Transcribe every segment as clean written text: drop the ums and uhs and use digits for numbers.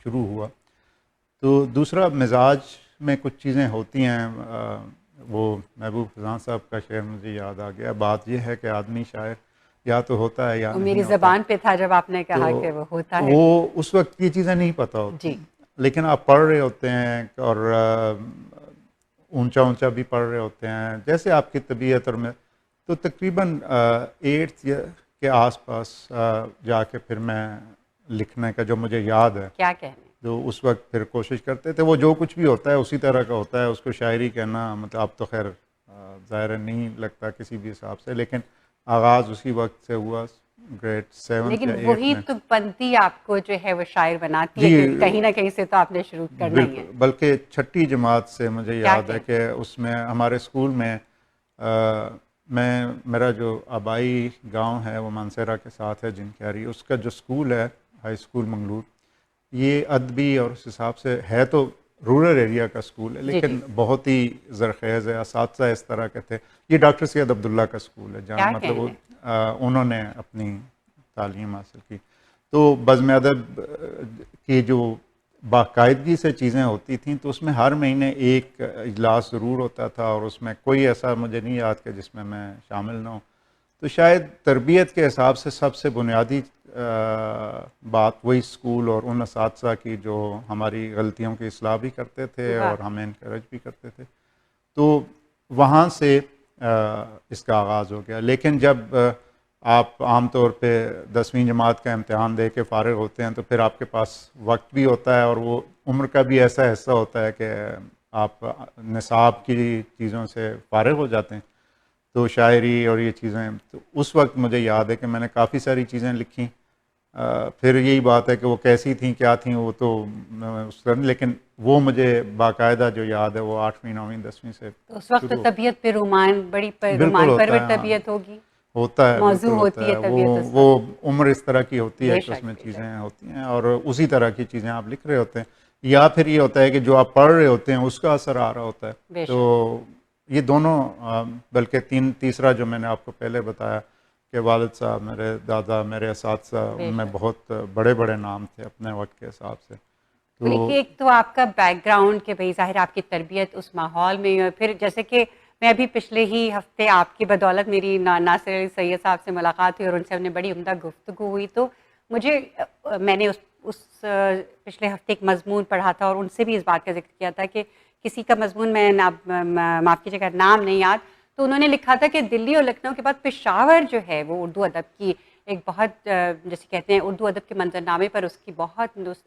شروع ہوا. تو دوسرا مزاج میں کچھ چیزیں ہوتی ہیں. وہ محبوب خزاں صاحب کا شعر مجھے یاد آ گیا. بات یہ ہے کہ آدمی شاعر یا تو ہوتا ہے یا وہ نہیں میری ہوتا. زبان پہ تھا جب آپ نے کہا تو کہ وہ ہوتا ہے. وہ اس وقت یہ چیزیں نہیں پتہ ہوتی جی لیکن آپ پڑھ رہے ہوتے ہیں اور اونچا اونچا بھی پڑھ رہے ہوتے ہیں جیسے آپ کی طبیعت. اور میں تو تقریباً 8th کے آس پاس جا کے پھر میں لکھنے کا جو مجھے یاد ہے کیا کہنے. تو اس وقت پھر کوشش کرتے تھے. وہ جو کچھ بھی ہوتا ہے اسی طرح کا ہوتا ہے. اس کو شاعری کہنا مطلب اب تو خیر ظاہر نہیں لگتا کسی بھی حساب سے لیکن آغاز اسی وقت سے ہوا گریڈ 7 لیکن یا 8 وہی میں. تو بنتی آپ کو جو ہے وہ شاعر بناتی ہے جی کیونکہ کہیں نہ کہیں سے تو آپ نے شروع کرنا ہی ہے. بالکل. بلکہ 6ٹھی جماعت سے مجھے کیا یاد ہے کہ اس میں ہمارے اسکول میں میرا جو آبائی گاؤں ہے وہ مانسہرہ کے ساتھ ہے جنکیاری. اس کا جو اسکول ہے ہائی اسکول منگلور یہ ادبی اور اس حساب سے ہے تو رورل ایریا کا اسکول ہے جی لیکن بہت ہی زرخیز ہے. اساتذہ اس طرح کے تھے. یہ ڈاکٹر سید عبداللہ کا اسکول ہے جہاں کیا مطلب کہنے. انہوں نے اپنی تعلیم حاصل کی. تو بزم ادب کی جو باقاعدگی سے چیزیں ہوتی تھیں تو اس میں ہر مہینے ایک اجلاس ضرور ہوتا تھا اور اس میں کوئی ایسا مجھے نہیں یاد کہ جس میں شامل نہ ہوں. تو شاید تربیت کے حساب سے سب سے بنیادی بات وہی اسکول اور ان اساتذہ کی جو ہماری غلطیوں کی اصلاح بھی کرتے تھے اور ہمیں انکریج بھی کرتے تھے. تو وہاں سے اس کا آغاز ہو گیا. لیکن جب آپ عام طور پہ 10ویں جماعت کا امتحان دے کے فارغ ہوتے ہیں تو پھر آپ کے پاس وقت بھی ہوتا ہے اور وہ عمر کا بھی ایسا حصہ ہوتا ہے کہ آپ نصاب کی چیزوں سے فارغ ہو جاتے ہیں. تو شاعری اور یہ چیزیں تو اس وقت مجھے یاد ہے کہ میں نے کافی ساری چیزیں لکھیں. پھر یہی بات ہے کہ وہ کیسی تھیں کیا تھیں وہ تو اس طرح لیکن وہ مجھے باقاعدہ جو یاد ہے وہ 8ویں 9ویں 10ویں سے اس وقت شروع. طبیعت پہ رومان بڑی بالکل رومان ہوتا پرور ہے. طبیعت ہوگی. ہوتا ہے موضوع بالکل ہوتا ہوتی ہے. طبیعت اس وہ وقت. عمر اس طرح کی ہوتی ہے بے کہ اس شک میں بے چیزیں شک. ہوتی ہیں اور اسی طرح کی چیزیں آپ لکھ رہے ہوتے ہیں یا پھر یہ ہوتا ہے کہ جو آپ پڑھ رہے ہوتے ہیں اس کا اثر آ رہا ہوتا ہے. بے تو شک. یہ دونوں بلکہ تیسرا جو میں نے آپ کو پہلے بتایا کہ والد صاحب میرے دادا میرے اساتذہ ان بے میں شک. بہت بڑے بڑے نام تھے اپنے وقت کے حساب سے. تو ایک تو آپ کا بیک گراؤنڈ کہ بھئی ظاہر آپ کی تربیت اس ماحول میں اور پھر جیسے کہ میں ابھی پچھلے ہی ہفتے آپ کی بدولت میری ناصر علی سید صاحب سے ملاقات ہوئی اور ان سے ہم نے بڑی عمدہ گفتگو ہوئی. تو مجھے میں نے اس پچھلے ہفتے ایک مضمون پڑھا تھا اور ان سے بھی اس بات کا ذکر کیا تھا کہ کسی کا مضمون میں معاف کیجیے گا نام نہیں یاد. تو انہوں نے لکھا تھا کہ دلی اور لکھنؤ کے بعد پشاور جو ہے وہ اردو ادب کی ایک بہت جیسے کہتے ہیں اردو ادب کے منظرنامے پر اس نے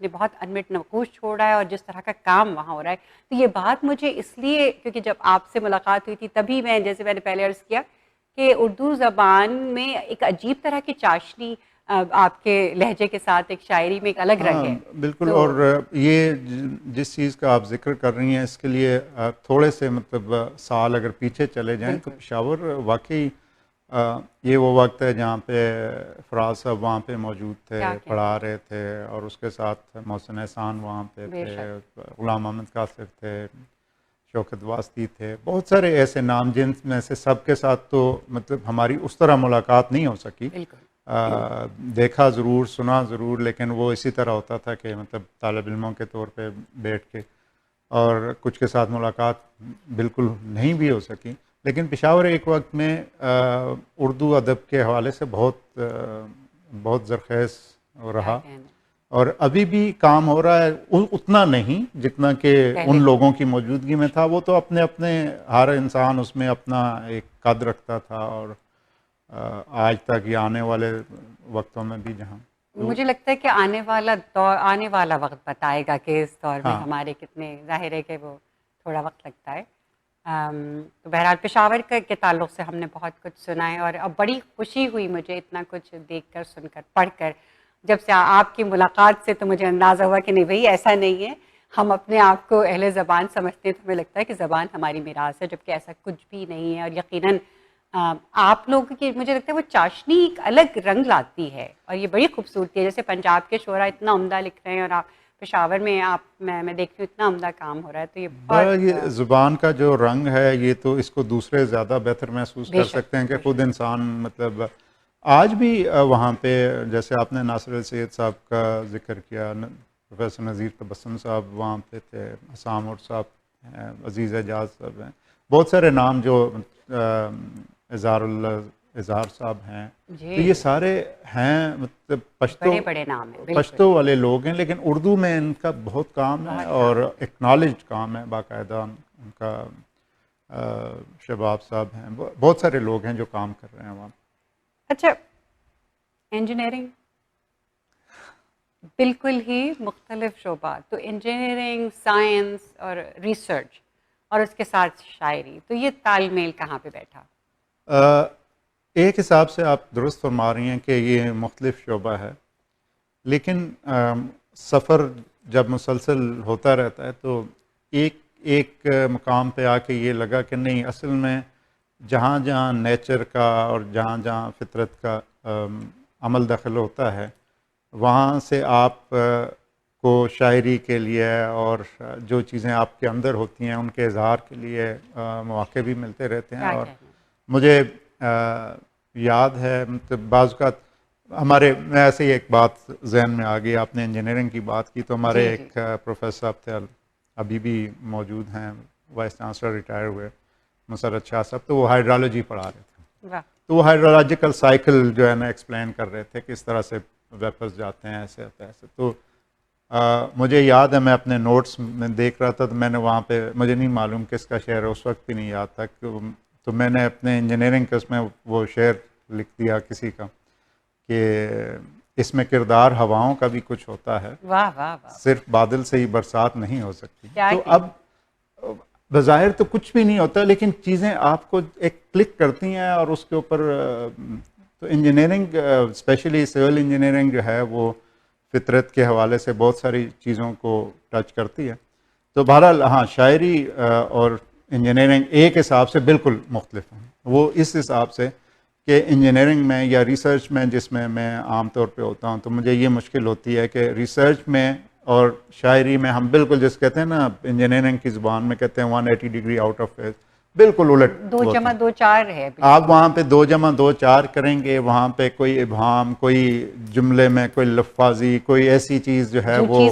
بہت انمٹ نقوش چھوڑا ہے اور جس طرح کا کام وہاں ہو رہا ہے. تو یہ بات مجھے اس لیے کیونکہ جب آپ سے ملاقات ہوئی تھی تبھی میں جیسے میں نے پہلے عرض کیا کہ اردو زبان میں ایک عجیب طرح کی چاشنی آپ کے لہجے کے ساتھ ایک شاعری میں ایک الگ رنگ ہے. بالکل. تو اور یہ جس چیز کا آپ ذکر کر رہی ہیں اس کے لیے تھوڑے سے مطلب سال اگر پیچھے چلے جائیں تو بالکل پشاور واقعی یہ وہ وقت ہے جہاں پہ فراز صاحب وہاں پہ موجود تھے کیا کہتے پڑھا ہیں. رہے تھے اور اس کے ساتھ محسن احسان وہاں پہ بے تھے شک. غلام محمد قاصر تھے شوکت واسطی تھے بہت سارے ایسے نام جن میں سے سب کے ساتھ تو مطلب ہماری اس طرح ملاقات نہیں ہو سکی. بالکل دیکھا ضرور سنا ضرور لیکن وہ اسی طرح ہوتا تھا کہ مطلب طالب علموں کے طور پہ بیٹھ کے اور کچھ کے ساتھ ملاقات بالکل نہیں بھی ہو سکی. لیکن پشاور ایک وقت میں اردو ادب کے حوالے سے بہت زرخیز کیا رہا کہنا. اور ابھی بھی کام ہو رہا ہے اتنا نہیں جتنا کہ پہلے ان لوگوں کی موجودگی میں تھا. وہ تو اپنے اپنے ہر انسان اس میں اپنا ایک قد رکھتا تھا اور آج تک یہ آنے والے وقتوں میں بھی جہاں مجھے لگتا ہے کہ آنے والا وقت بتائے گا کہ اس دور میں ہاں ہمارے کتنے ظاہر ہے کہ وہ تھوڑا وقت لگتا ہے. تو بہرحال پشاور کے تعلق سے ہم نے بہت کچھ سنا ہے اور اب بڑی خوشی ہوئی مجھے اتنا کچھ دیکھ کر سن کر پڑھ کر. جب سے آپ کی ملاقات سے تو مجھے اندازہ ہوا کہ نہیں بھئی ایسا نہیں ہے. ہم اپنے آپ کو اہل زبان سمجھتے ہیں تو ہمیں لگتا ہے کہ زبان ہماری میراث ہے جبکہ ایسا کچھ بھی نہیں ہے. اور یقیناً آپ لوگوں کی مجھے لگتا ہے وہ چاشنی ایک الگ رنگ لاتی ہے اور یہ بڑی خوبصورتی ہے. جیسے پنجاب کے شعراء اتنا عمدہ لکھ رہے ہیں اور آپ پشاور میں میں دیکھتی ہوں اتنا عمدہ کام ہو رہا ہے. تو یہ بہت یہ زبان کا جو رنگ ہے یہ تو اس کو دوسرے زیادہ بہتر محسوس بے کر شک سکتے ہیں کہ بے خود شک. انسان مطلب آج بھی وہاں پہ جیسے آپ نے ناصر علی سید صاحب کا ذکر کیا پروفیسر نذیر تبسم صاحب وہاں پہ تھے، حسام اور صاحب ہیں، عزیز اعجاز صاحب ہیں، بہت سارے نام جو اظہار صاحب ہیں، جی تو یہ سارے ہیں مطلب بڑے بڑے نام ہیں، بالکل پشتو والے لوگ ہیں، لیکن اردو میں ان کا بہت کام ہے اور ایکنالجڈ کام ہے باقاعدہ ان کا۔ شباب صاحب ہیں، بہت سارے لوگ ہیں جو کام کر رہے ہیں وہاں۔ اچھا، انجینئرنگ بالکل ہی مختلف شعبہ، تو انجینئرنگ، سائنس اور ریسرچ اور اس کے ساتھ شاعری، تو یہ تال میل کہاں پہ بیٹھا؟ ایک حساب سے آپ درست فرما رہی ہیں کہ یہ مختلف شعبہ ہے، لیکن سفر جب مسلسل ہوتا رہتا ہے تو ایک مقام پہ آ کے یہ لگا کہ نہیں، اصل میں جہاں جہاں نیچر کا اور جہاں جہاں فطرت کا عمل دخل ہوتا ہے، وہاں سے آپ کو شاعری کے لیے اور جو چیزیں آپ کے اندر ہوتی ہیں ان کے اظہار کے لیے مواقع بھی ملتے رہتے ہیں۔ اور مجھے یاد ہے بعض اوقات ہمارے، میں ایسے ہی ایک بات ذہن میں آ گئی، آپ نے انجینئرنگ کی بات کی، تو ہمارے ایک پروفیسر صاحب تھے، ابھی بھی موجود ہیں، وائس چانسلر ریٹائر ہوئے، مسرت شاہ صاحب، تو وہ ہائیڈرالوجی پڑھا رہے تھے، تو وہ ہائیڈرولوجیکل سائیکل جو ہے نا ایکسپلین کر رہے تھے کس طرح سے ویپرز جاتے ہیں، ایسے ہوتا ہے ایسے۔ تو مجھے یاد ہے میں اپنے نوٹس میں دیکھ رہا تھا، تو میں نے وہاں پہ، مجھے نہیں معلوم کس کا شعر ہے، اس وقت بھی نہیں یاد تھا، تو میں نے اپنے انجینئرنگ کے اس میں وہ شعر لکھ دیا کسی کا کہ اس میں کردار ہواؤں کا بھی کچھ ہوتا ہے، واہ واہ واہ، صرف بادل سے ہی برسات نہیں ہو سکتی۔ تو اب بظاہر تو کچھ بھی نہیں ہوتا، لیکن چیزیں آپ کو ایک کلک کرتی ہیں اور اس کے اوپر تو انجینئرنگ اسپیشلی سول انجینئرنگ جو ہے وہ فطرت کے حوالے سے بہت ساری چیزوں کو ٹچ کرتی ہے۔ تو بہرحال ہاں، شاعری اور انجینئرنگ ایک حساب سے بالکل مختلف ہیں، وہ اس حساب سے کہ انجینئرنگ میں یا ریسرچ میں جس میں عام طور پہ ہوتا ہوں، تو مجھے یہ مشکل ہوتی ہے کہ ریسرچ میں اور شاعری میں ہم بالکل جس کہتے ہیں نا انجینئرنگ کی زبان میں کہتے ہیں 180 ڈگری آؤٹ آف فیز، بالکل الٹ، 2+2=4 ہے۔ آپ وہاں پہ 2+2=4 کریں گے، وہاں پہ کوئی ابہام، کوئی جملے میں کوئی لفاظی، کوئی ایسی چیز جو ہے وہ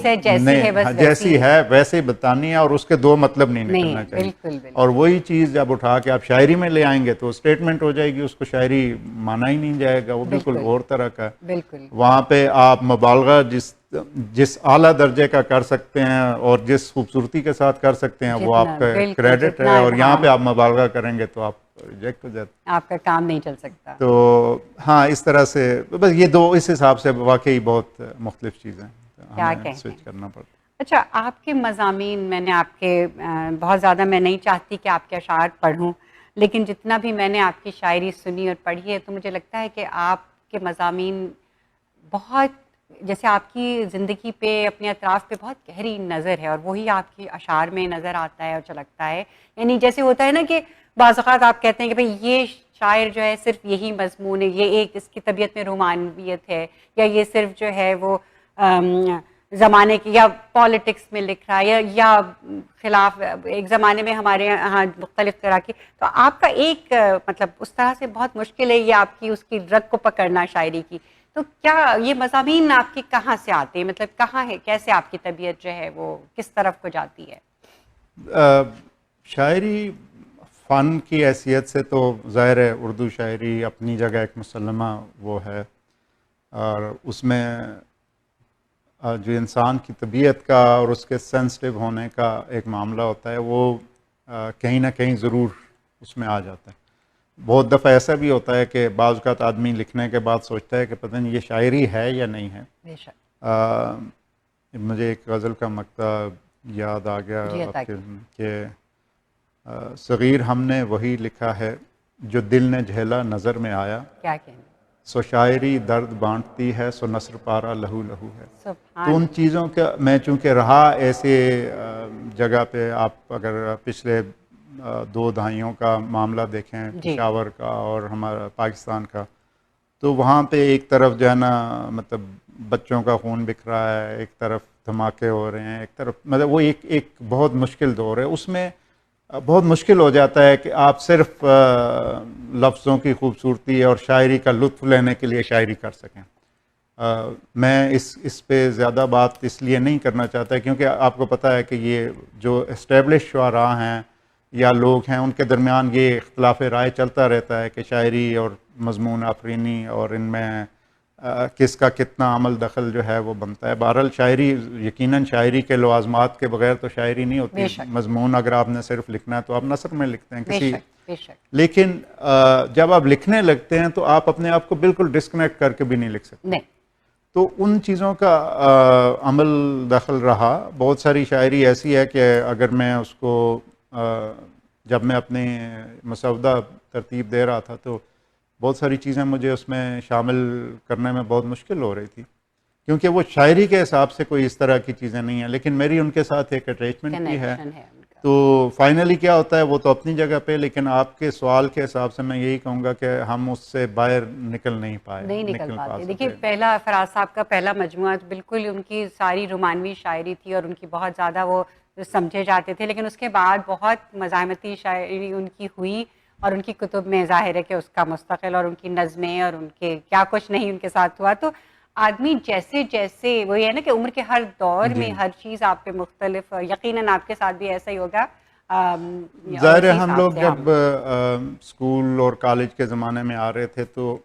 جیسی ہے ویسے ہی بتانی ہے، اور اس کے دو مطلب نہیں نکلنا چاہیے۔ اور وہی چیز جب اٹھا کے آپ شاعری میں لے آئیں گے تو اسٹیٹمنٹ ہو جائے گی، اس کو شاعری مانا ہی نہیں جائے گا، وہ بالکل اور طرح کا ہے۔ وہاں پہ آپ مبالغہ جس اعلیٰ درجے کا کر سکتے ہیں اور جس خوبصورتی کے ساتھ کر سکتے ہیں وہ آپ کا کریڈٹ ہے، اور یہاں پہ آپ مبالغہ کریں گے تو آپ ریجیکٹ ہو جاتے ہیں، آپ کا کام نہیں چل سکتا۔ تو ہاں، اس طرح سے بس یہ دو اس حساب سے واقعی بہت مختلف چیزیں ہمیں سوئچ کرنا پڑتا ہے۔ اچھا، آپ کے مضامین، میں نے آپ کے بہت زیادہ میں نہیں چاہتی کہ آپ کے اشعار پڑھوں، لیکن جتنا بھی میں نے آپ کی شاعری سنی اور پڑھی ہے تو مجھے لگتا ہے کہ آپ کے مضامین بہت، جیسے آپ کی زندگی پہ، اپنے اطراف پہ بہت گہری نظر ہے، اور وہی آپ کی اشعار میں نظر آتا ہے اور چلکتا ہے۔ یعنی جیسے ہوتا ہے نا کہ بعض اوقات آپ کہتے ہیں کہ بھئی یہ شاعر جو ہے صرف یہی مضمون ہے، یہ ایک اس کی طبیعت میں رومانویت ہے، یا یہ صرف جو ہے وہ زمانے کی یا پالیٹکس میں لکھ رہا ہے، یا خلاف ایک زمانے میں ہمارے یہاں مختلف طرح کی، تو آپ کا ایک مطلب اس طرح سے بہت مشکل ہے یہ آپ کی اس کی رگ کو پکڑنا شاعری کی۔ تو کیا یہ مضامین آپ کی کہاں سے آتے ہیں، مطلب کہاں ہے، کیسے آپ کی طبیعت جو ہے وہ کس طرف کو جاتی ہے؟ شاعری فن کی حیثیت سے تو ظاہر ہے اردو شاعری اپنی جگہ ایک مسلمہ وہ ہے، اور اس میں جو انسان کی طبیعت کا اور اس کے سینسٹیو ہونے کا ایک معاملہ ہوتا ہے، وہ کہیں نہ کہیں ضرور اس میں آ جاتا ہے۔ بہت دفعہ ایسا بھی ہوتا ہے کہ بعض اوقات آدمی لکھنے کے بعد سوچتا ہے کہ پتہ نہیں یہ شاعری ہے یا نہیں ہے۔ مجھے ایک غزل کا مقطع یاد آ گیا کہ صغیر ہم نے وہی لکھا ہے جو دل نے جھیلا نظر میں آیا، کیا کہنا، سو شاعری درد بانٹتی ہے، سو نثر پارا لہو لہو ہے۔ سبحان تو ان چیزوں کا میں چونکہ رہا ایسے جگہ پہ، آپ اگر پچھلے 2 دہائیوں کا معاملہ دیکھیں، پشاور کا اور ہمارا پاکستان کا، تو وہاں پہ ایک طرف جو ہے نا مطلب بچوں کا خون بک رہا ہے، ایک طرف دھماکے ہو رہے ہیں، ایک طرف مطلب وہ ایک بہت مشکل دور ہے۔ اس میں بہت مشکل ہو جاتا ہے کہ آپ صرف لفظوں کی خوبصورتی اور شاعری کا لطف لینے کے لیے شاعری کر سکیں۔ میں اس پہ زیادہ بات اس لیے نہیں کرنا چاہتا کیونکہ آپ کو پتہ ہے کہ یہ جو اسٹیبلش شعراء ہیں یا لوگ ہیں ان کے درمیان یہ اختلاف رائے چلتا رہتا ہے کہ شاعری اور مضمون آفرینی اور ان میں کس کا کتنا عمل دخل جو ہے وہ بنتا ہے. بہرحال شاعری یقیناً شاعری کے لوازمات کے بغیر تو شاعری نہیں ہوتی. مضمون اگر آپ نے صرف لکھنا ہے تو آپ نثر میں لکھتے ہیں کسی لیکن جب آپ لکھنے لگتے ہیں تو آپ اپنے آپ کو بالکل ڈسکنیکٹ کر کے بھی نہیں لکھ سکتے. تو ان چیزوں کا عمل دخل رہا. بہت ساری شاعری ایسی ہے کہ اگر میں اس کو جب میں اپنی مسودہ ترتیب دے رہا تھا تو بہت ساری چیزیں مجھے اس میں شامل کرنے میں بہت مشکل ہو رہی تھی کیونکہ وہ شاعری کے حساب سے کوئی اس طرح کی چیزیں نہیں ہیں لیکن میری ان کے ساتھ ایک اٹیچمنٹ بھی ہے. تو فائنلی کیا ہوتا ہے وہ تو اپنی جگہ پہ لیکن آپ کے سوال کے حساب سے میں یہی کہوں گا کہ ہم اس سے باہر نکل نہیں پاتے. دیکھیے پہلا فراز صاحب کا پہلا مجموعہ بالکل ان کی ساری رومانوی شاعری تھی اور ان کی بہت زیادہ وہ سمجھے جاتے تھے لیکن اس کے بعد بہت مزاحمتی شاعری ان کی ہوئی اور ان کی کتب میں ظاہر ہے کہ اس کا مستقل اور ان کی نظمیں اور ان کے کیا کچھ نہیں ان کے ساتھ ہوا. تو آدمی جیسے جیسے وہی ہے نا کہ عمر کے ہر دور میں ہر چیز آپ پہ مختلف یقیناً آپ کے ساتھ بھی ایسا ہی ہوگا. ظاہر ہے ہم لوگ جب اسکول اور کالج کے زمانے میں آ رہے تھے تو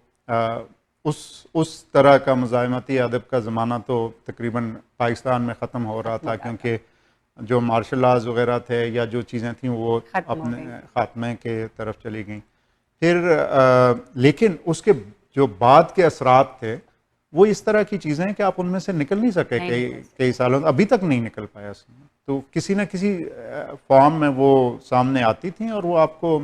اس طرح کا مزاحمتی ادب کا زمانہ تو تقریباً پاکستان میں ختم ہو رہا تھا کیونکہ جو مارشل آرٹس وغیرہ تھے یا جو چیزیں تھیں وہ اپنے خاتمے کے طرف چلی گئیں. پھر لیکن اس کے جو بعد کے اثرات تھے وہ اس طرح کی چیزیں کہ آپ ان میں سے نکل نہیں سکے کئی سالوں ابھی تک نہیں نکل پایا اس میں. تو کسی نہ کسی فارم میں وہ سامنے آتی تھیں اور وہ آپ کو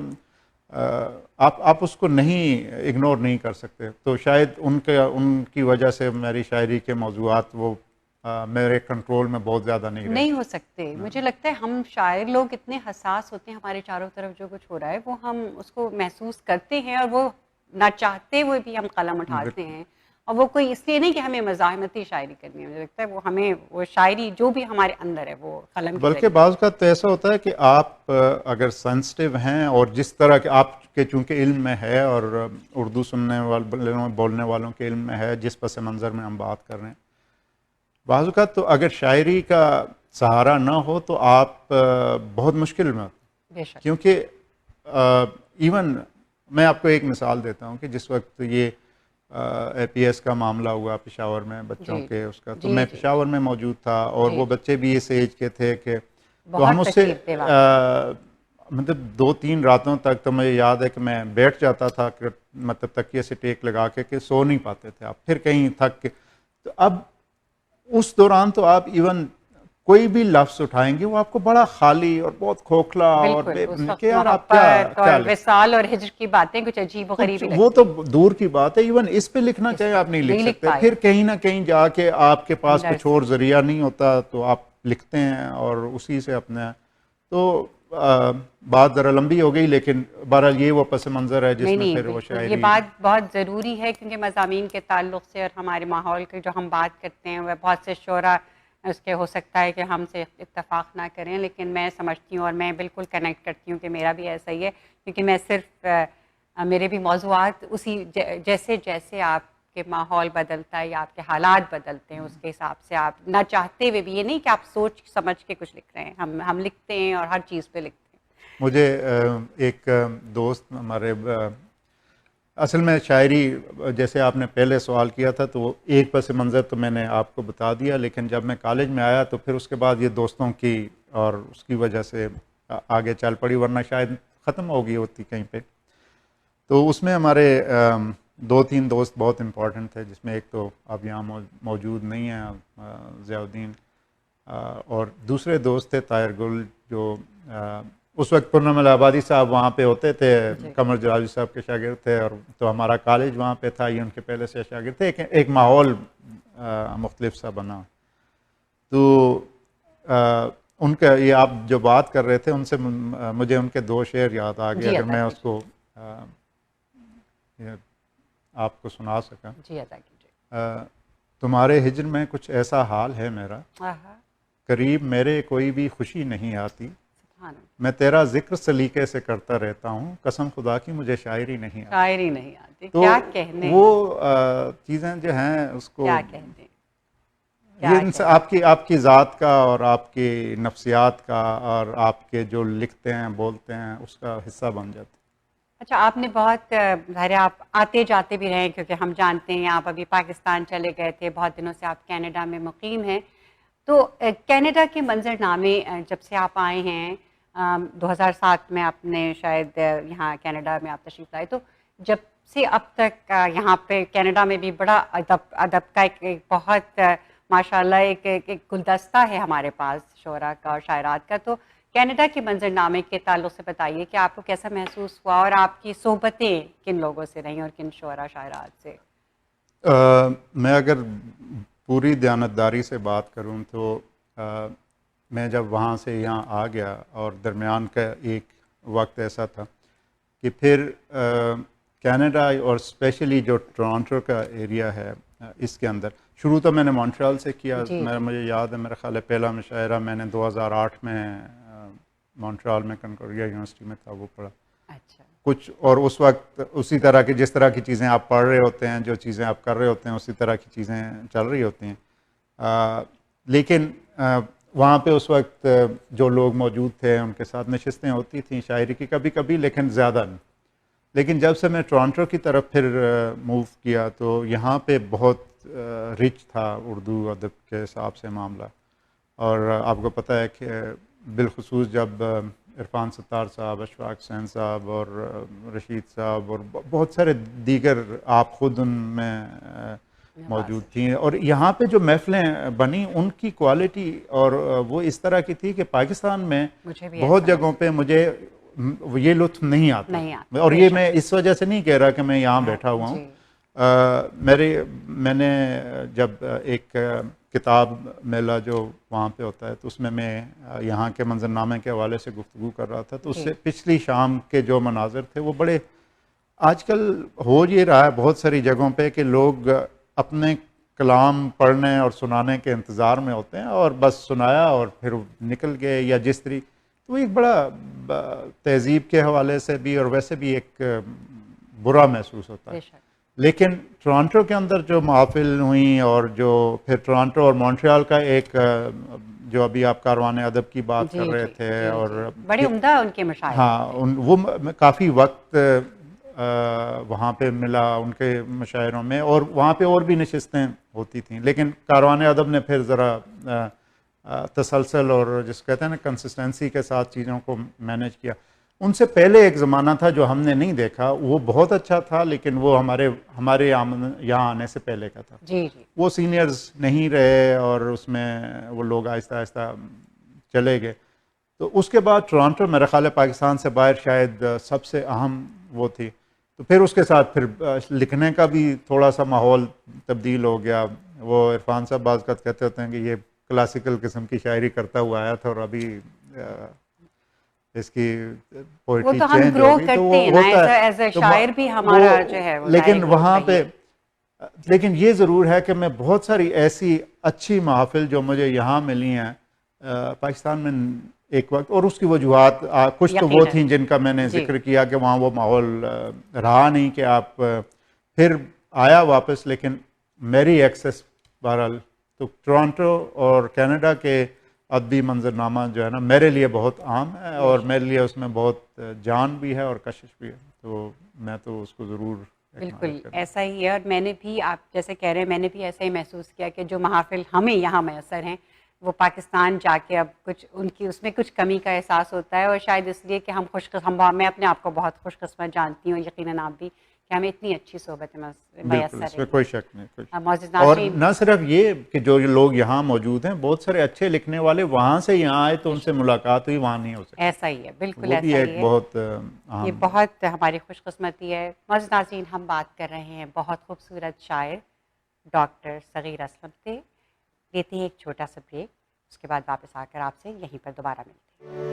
آپ اس کو نہیں اگنور نہیں کر سکتے. تو شاید ان کی وجہ سے میری شاعری کے موضوعات وہ میرے کنٹرول میں بہت زیادہ نہیں ہو سکتے. مجھے لگتا ہے ہم شاعر لوگ اتنے حساس ہوتے ہیں ہمارے چاروں طرف جو کچھ ہو رہا ہے وہ ہم اس کو محسوس کرتے ہیں اور وہ نہ چاہتے ہوئے بھی ہم قلم اٹھاتے ہیں اور وہ کوئی اس لیے نہیں کہ ہمیں مزاحمتی شاعری کرنی ہے. مجھے لگتا ہے وہ ہمیں وہ شاعری جو بھی ہمارے اندر ہے وہ قلم کی بلکہ بعض کا تو ایسا ہوتا ہے کہ آپ اگر سینسٹیو ہیں اور جس طرح کے آپ کے چونکہ علم میں ہے اور اردو سننے والوں بولنے والوں کے علم میں ہے جس پس منظر میں ہم بات کر رہے ہیں بعض اوقات تو اگر شاعری کا سہارا نہ ہو تو آپ بہت مشکل میں کیونکہ ایون میں آپ کو ایک مثال دیتا ہوں کہ جس وقت یہ اے پی ایس کا معاملہ ہوا پشاور میں بچوں کے اس کا تو میں پشاور میں موجود تھا اور وہ بچے بھی اس ایج کے تھے کہ تو ہم اس سے مطلب 2-3 راتوں تک تو مجھے یاد ہے کہ میں بیٹھ جاتا تھا کہ مطلب تکیے سے ٹیک لگا کے کہ سو نہیں پاتے تھے آپ پھر کہیں تھک کے. تو اب اس دوران تو آپ ایون کوئی بھی لفظ اٹھائیں گے وہ آپ کو بڑا خالی اور بہت کھوکھلا اور کہ یار آپ کیا وصال اور ہجر کی باتیں کچھ عجیب و غریب وہ تو دور کی بات ہے. ایون اس پہ لکھنا چاہے آپ نہیں لکھ سکتے. پھر کہیں نہ کہیں جا کے آپ کے پاس کچھ اور ذریعہ نہیں ہوتا تو آپ لکھتے ہیں اور اسی سے اپنے تو بات ذرا لمبی ہو گئی لیکن بہرحال یہ وہ پس منظر ہے جس میں پھر وہ شاعری. یہ بات بہت ضروری ہے کیونکہ مضامین کے تعلق سے اور ہمارے ماحول کی جو ہم بات کرتے ہیں وہ بہت سے شعراء اس کے ہو سکتا ہے کہ ہم سے اتفاق نہ کریں لیکن میں سمجھتی ہوں اور میں بالکل کنیکٹ کرتی ہوں کہ میرا بھی ایسا ہی ہے کیونکہ میں صرف میرے بھی موضوعات اسی جیسے جیسے آپ کے ماحول بدلتا ہے یا آپ کے حالات بدلتے ہیں اس کے حساب سے آپ نہ چاہتے ہوئے بھی یہ نہیں کہ آپ سوچ سمجھ کے کچھ لکھ رہے ہیں ہم لکھتے ہیں اور ہر چیز پہ لکھتے ہیں. مجھے ایک دوست ہمارے اصل میں شاعری جیسے آپ نے پہلے سوال کیا تھا تو ایک پس منظر تو میں نے آپ کو بتا دیا لیکن جب میں کالج میں آیا تو پھر اس کے بعد یہ دوستوں کی اور اس کی وجہ سے آگے چل پڑی ورنہ شاید ختم ہو گئی ہوتی کہیں پہ. تو اس میں ہمارے 2-3 دوست بہت امپورٹنٹ تھے جس میں ایک تو اب یہاں موجود نہیں ہیں ضیاء الدین اور دوسرے دوست تھے طاہر گل جو اس وقت پورنم آبادی صاحب وہاں پہ ہوتے تھے قمر جلالی صاحب کے شاگرد تھے اور تو ہمارا کالج وہاں پہ تھا یہ ان کے پہلے سے شاگرد تھے ایک ماحول مختلف سا بنا. تو ان کا یہ آپ جو بات کر رہے تھے ان سے مجھے ان کے 2 شعر یاد آ گئے اگر میں اس کو آپ کو سنا سکا. جی عطا کیجیے. تمہارے ہجر میں کچھ ایسا حال ہے میرا قریب میرے کوئی بھی خوشی نہیں آتی میں تیرا ذکر سلیقے سے کرتا رہتا ہوں، قسم خدا کی مجھے شاعری نہیں آتی. شاعری نہیں آتی، تو کیا کہنے وہ چیزیں جو ہیں اس کو کیا کہنے یہ آپ کی ذات کا اور آپ کی نفسیات کا اور آپ کے جو لکھتے ہیں بولتے ہیں اس کا حصہ بن جاتے. اچھا، آپ نے بہت ظاہر آپ آتے جاتے بھی رہے، کیونکہ ہم جانتے ہیں آپ ابھی پاکستان چلے گئے تھے، بہت دنوں سے آپ کینیڈا میں مقیم ہیں. تو کینیڈا کے منظر نامے جب سے آپ آئے ہیں 2007 میں آپ نے شاید یہاں کینیڈا میں آپ تشریف لائے، تو جب سے اب تک یہاں پہ کینیڈا میں بھی بڑا ادب کا ایک بہت ماشاءاللہ ایک گلدستہ ہے ہمارے پاس شعراء کا اور شاعرات کا. تو کینیڈا کے منظر نامے کے تعلق سے بتائیے کہ آپ کو کیسا محسوس ہوا اور آپ کی صحبتیں کن لوگوں سے رہیں اور کن شعراء شاعرات سے؟ میں اگر پوری دیانتداری سے بات کروں تو میں جب وہاں سے یہاں آ گیا اور درمیان کا ایک وقت ایسا تھا کہ پھر کینیڈا اور اسپیشلی جو ٹورانٹو کا ایریا ہے اس کے اندر شروع تو میں نے مونٹریال سے کیا. مجھے یاد ہے میرا خیال ہے پہلا مشاعرہ میں نے 2008 میں مونٹریال میں کنکورڈیا یونیورسٹی میں تھا وہ پڑھا. اچھا. کچھ اور اس وقت اسی طرح کی جس طرح کی چیزیں آپ پڑھ رہے ہوتے ہیں، جو چیزیں آپ کر رہے ہوتے ہیں اسی طرح کی چیزیں چل رہی ہوتی ہیں. لیکن وہاں پہ اس وقت جو لوگ موجود تھے ان کے ساتھ نشستیں ہوتی تھیں شاعری کی کبھی کبھی، لیکن زیادہ نہیں. لیکن جب سے میں ٹورانٹو کی طرف پھر موو کیا تو یہاں پہ بہت رچ تھا اردو ادب کے حساب سے معاملہ. اور آپ کو پتہ ہے کہ بالخصوص جب عرفان ستار صاحب، اشفاق حسین صاحب اور رشید صاحب اور بہت سارے دیگر آپ خود ان میں موجود تھیں، اور یہاں پہ جو محفلیں بنی ان کی کوالٹی اور وہ اس طرح کی تھی کہ پاکستان میں بہت جگہوں پہ مجھے یہ لطف نہیں آتا. اور یہ میں اس وجہ سے نہیں کہہ رہا کہ میں یہاں بیٹھا ہوا ہوں. میں نے جب ایک کتاب میلہ جو وہاں پہ ہوتا ہے تو اس میں یہاں کے منظرنامے کے حوالے سے گفتگو کر رہا تھا، تو اس سے پچھلی شام کے جو مناظر تھے وہ بڑے آج کل ہو یہ رہا ہے بہت ساری جگہوں پہ کہ لوگ اپنے کلام پڑھنے اور سنانے کے انتظار میں ہوتے ہیں اور بس سنایا اور پھر نکل گئے یا جس طریقے. تو ایک بڑا تہذیب کے حوالے سے بھی اور ویسے بھی ایک برا محسوس ہوتا ہے. لیکن ٹورانٹو کے اندر جو محافل ہوئیں اور جو پھر ٹورانٹو اور مونٹریال کا ایک جو ابھی آپ کاروان ادب کی بات کر رہے تھے اور بڑے عمدہ ان کے مشاعرے، ہاں وہ کافی وقت وہاں پہ ملا ان کے مشاعروں میں، اور وہاں پہ اور بھی نشستیں ہوتی تھیں. لیکن کاروان ادب نے پھر ذرا تسلسل اور جس کہتے ہیں نا کنسسٹنسی کے ساتھ چیزوں کو مینیج کیا. ان سے پہلے ایک زمانہ تھا جو ہم نے نہیں دیکھا، وہ بہت اچھا تھا لیکن وہ ہمارے یہاں آنے سے پہلے کا تھا. وہ سینئرز نہیں رہے اور اس میں وہ لوگ آہستہ آہستہ چلے گئے. تو اس کے بعد ٹورانٹو میرا خیال ہے پاکستان سے باہر شاید سب سے اہم وہ تھی. تو پھر اس کے ساتھ پھر لکھنے کا بھی تھوڑا سا ماحول تبدیل ہو گیا. وہ عرفان صاحب بعض اوقات کہتے ہوتے ہیں کہ یہ کلاسیکل قسم کی شاعری کرتا ہوا آیا تھا اور ابھی اس کی پوئٹری چینج ہو گئی. تو وہ ہوتا ہے شاعر بھی ہمارا جو ہے لیکن وہاں پہ لیکن یہ ضرور ہے کہ میں بہت ساری ایسی اچھی محافل جو مجھے یہاں ملی ہیں پاکستان میں ایک وقت، اور اس کی وجوہات کچھ تو وہ تھیں جن کا میں نے ذکر کیا کہ وہاں وہ ماحول رہا نہیں کہ آپ پھر آیا واپس. لیکن میری ایکسس بہرحال تو ٹورانٹو اور کینیڈا کے ادبی منظرنامہ جو ہے نا میرے لیے بہت عام ہے اور میرے لیے اس میں بہت جان بھی ہے اور کشش بھی ہے. تو میں تو اس کو ضرور بالکل ایسا ہی ہے. اور میں نے بھی آپ جیسے کہہ رہے ہیں میں نے بھی ایسا ہی محسوس کیا کہ جو محافل ہمیں یہاں میسر ہیں وہ پاکستان جا کے اب کچھ ان کی اس میں کچھ کمی کا احساس ہوتا ہے. اور شاید اس لیے کہ میں اپنے آپ کو بہت خوش قسمت جانتی ہوں، یقیناً آپ بھی، کہ ہمیں اتنی اچھی صحبت میسر ہے. کوئی شک نہیں. اور نہ صرف یہ کہ جو لوگ یہاں موجود ہیں بہت سارے اچھے لکھنے والے وہاں سے یہاں آئے تو ان سے ملاقات ہوئی، وہاں نہیں ہو سکتی. ایسا ہی ہے، بالکل ایسا ہی ہے. بہت یہ بہت ہماری خوش قسمتی ہے. معزز ناظرین، ہم بات کر رہے ہیں بہت خوبصورت شاعر ڈاکٹر صغیر اسلم سے. لیتے ہیں ایک چھوٹا سا بریک، اس کے بعد واپس آ کر آپ سے یہیں پر دوبارہ ملتے ہیں.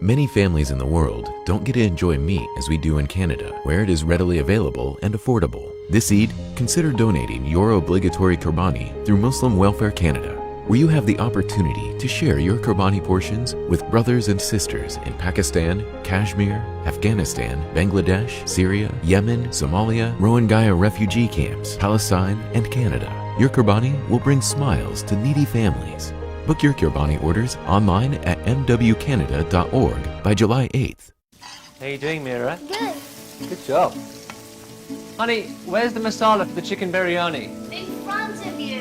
Many families in the world don't get to enjoy meat as we do in Canada, where it is readily available and affordable. This Eid, consider donating your obligatory Qurbani through Muslim Welfare Canada, where you have the opportunity to share your Qurbani portions with brothers and sisters in Pakistan, Kashmir, Afghanistan, Bangladesh, Syria, Yemen, Somalia, Rohingya refugee camps, Palestine, and Canada. Your Qurbani will bring smiles to needy families. Book your Qurbani orders online at mwcanada.org by July 8th. How you doing, Mira? Good. Good job. Honey, where's the masala for the chicken biryani? In front of you.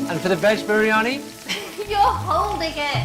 And for the veg biryani? You're holding it.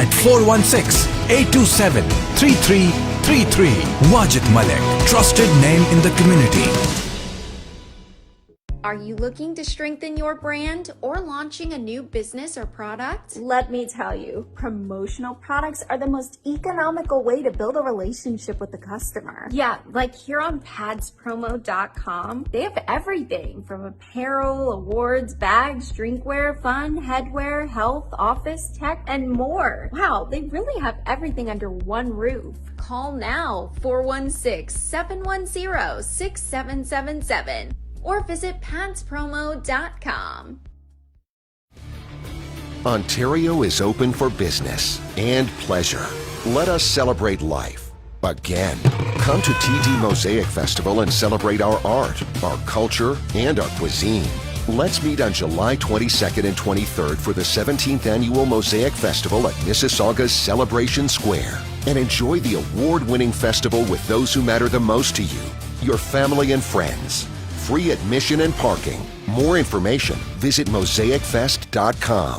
at 416-827-3333. Wajid Malik, trusted name in the community. Are you looking to strengthen your brand or launching a new business or product? Let me tell you, promotional products are the most economical way to build a relationship with the customer. Yeah, like here on padspromo.com, they have everything from apparel, awards, bags, drinkware, fun, headwear, health, office, tech, and more. Wow, they really have everything under one roof. Call now, 416-710-6777. Or visit padspromo.com. Ontario is open for business and pleasure. Let us celebrate life again. Come to TD Mosaic Festival and celebrate our art, our culture, and our cuisine. Let's meet on July 22nd and 23rd for the 17th Annual Mosaic Festival at Mississauga's Celebration Square and enjoy the award-winning festival with those who matter the most to you, your family and friends. Free admission and parking. More information, visit mosaicfest.com.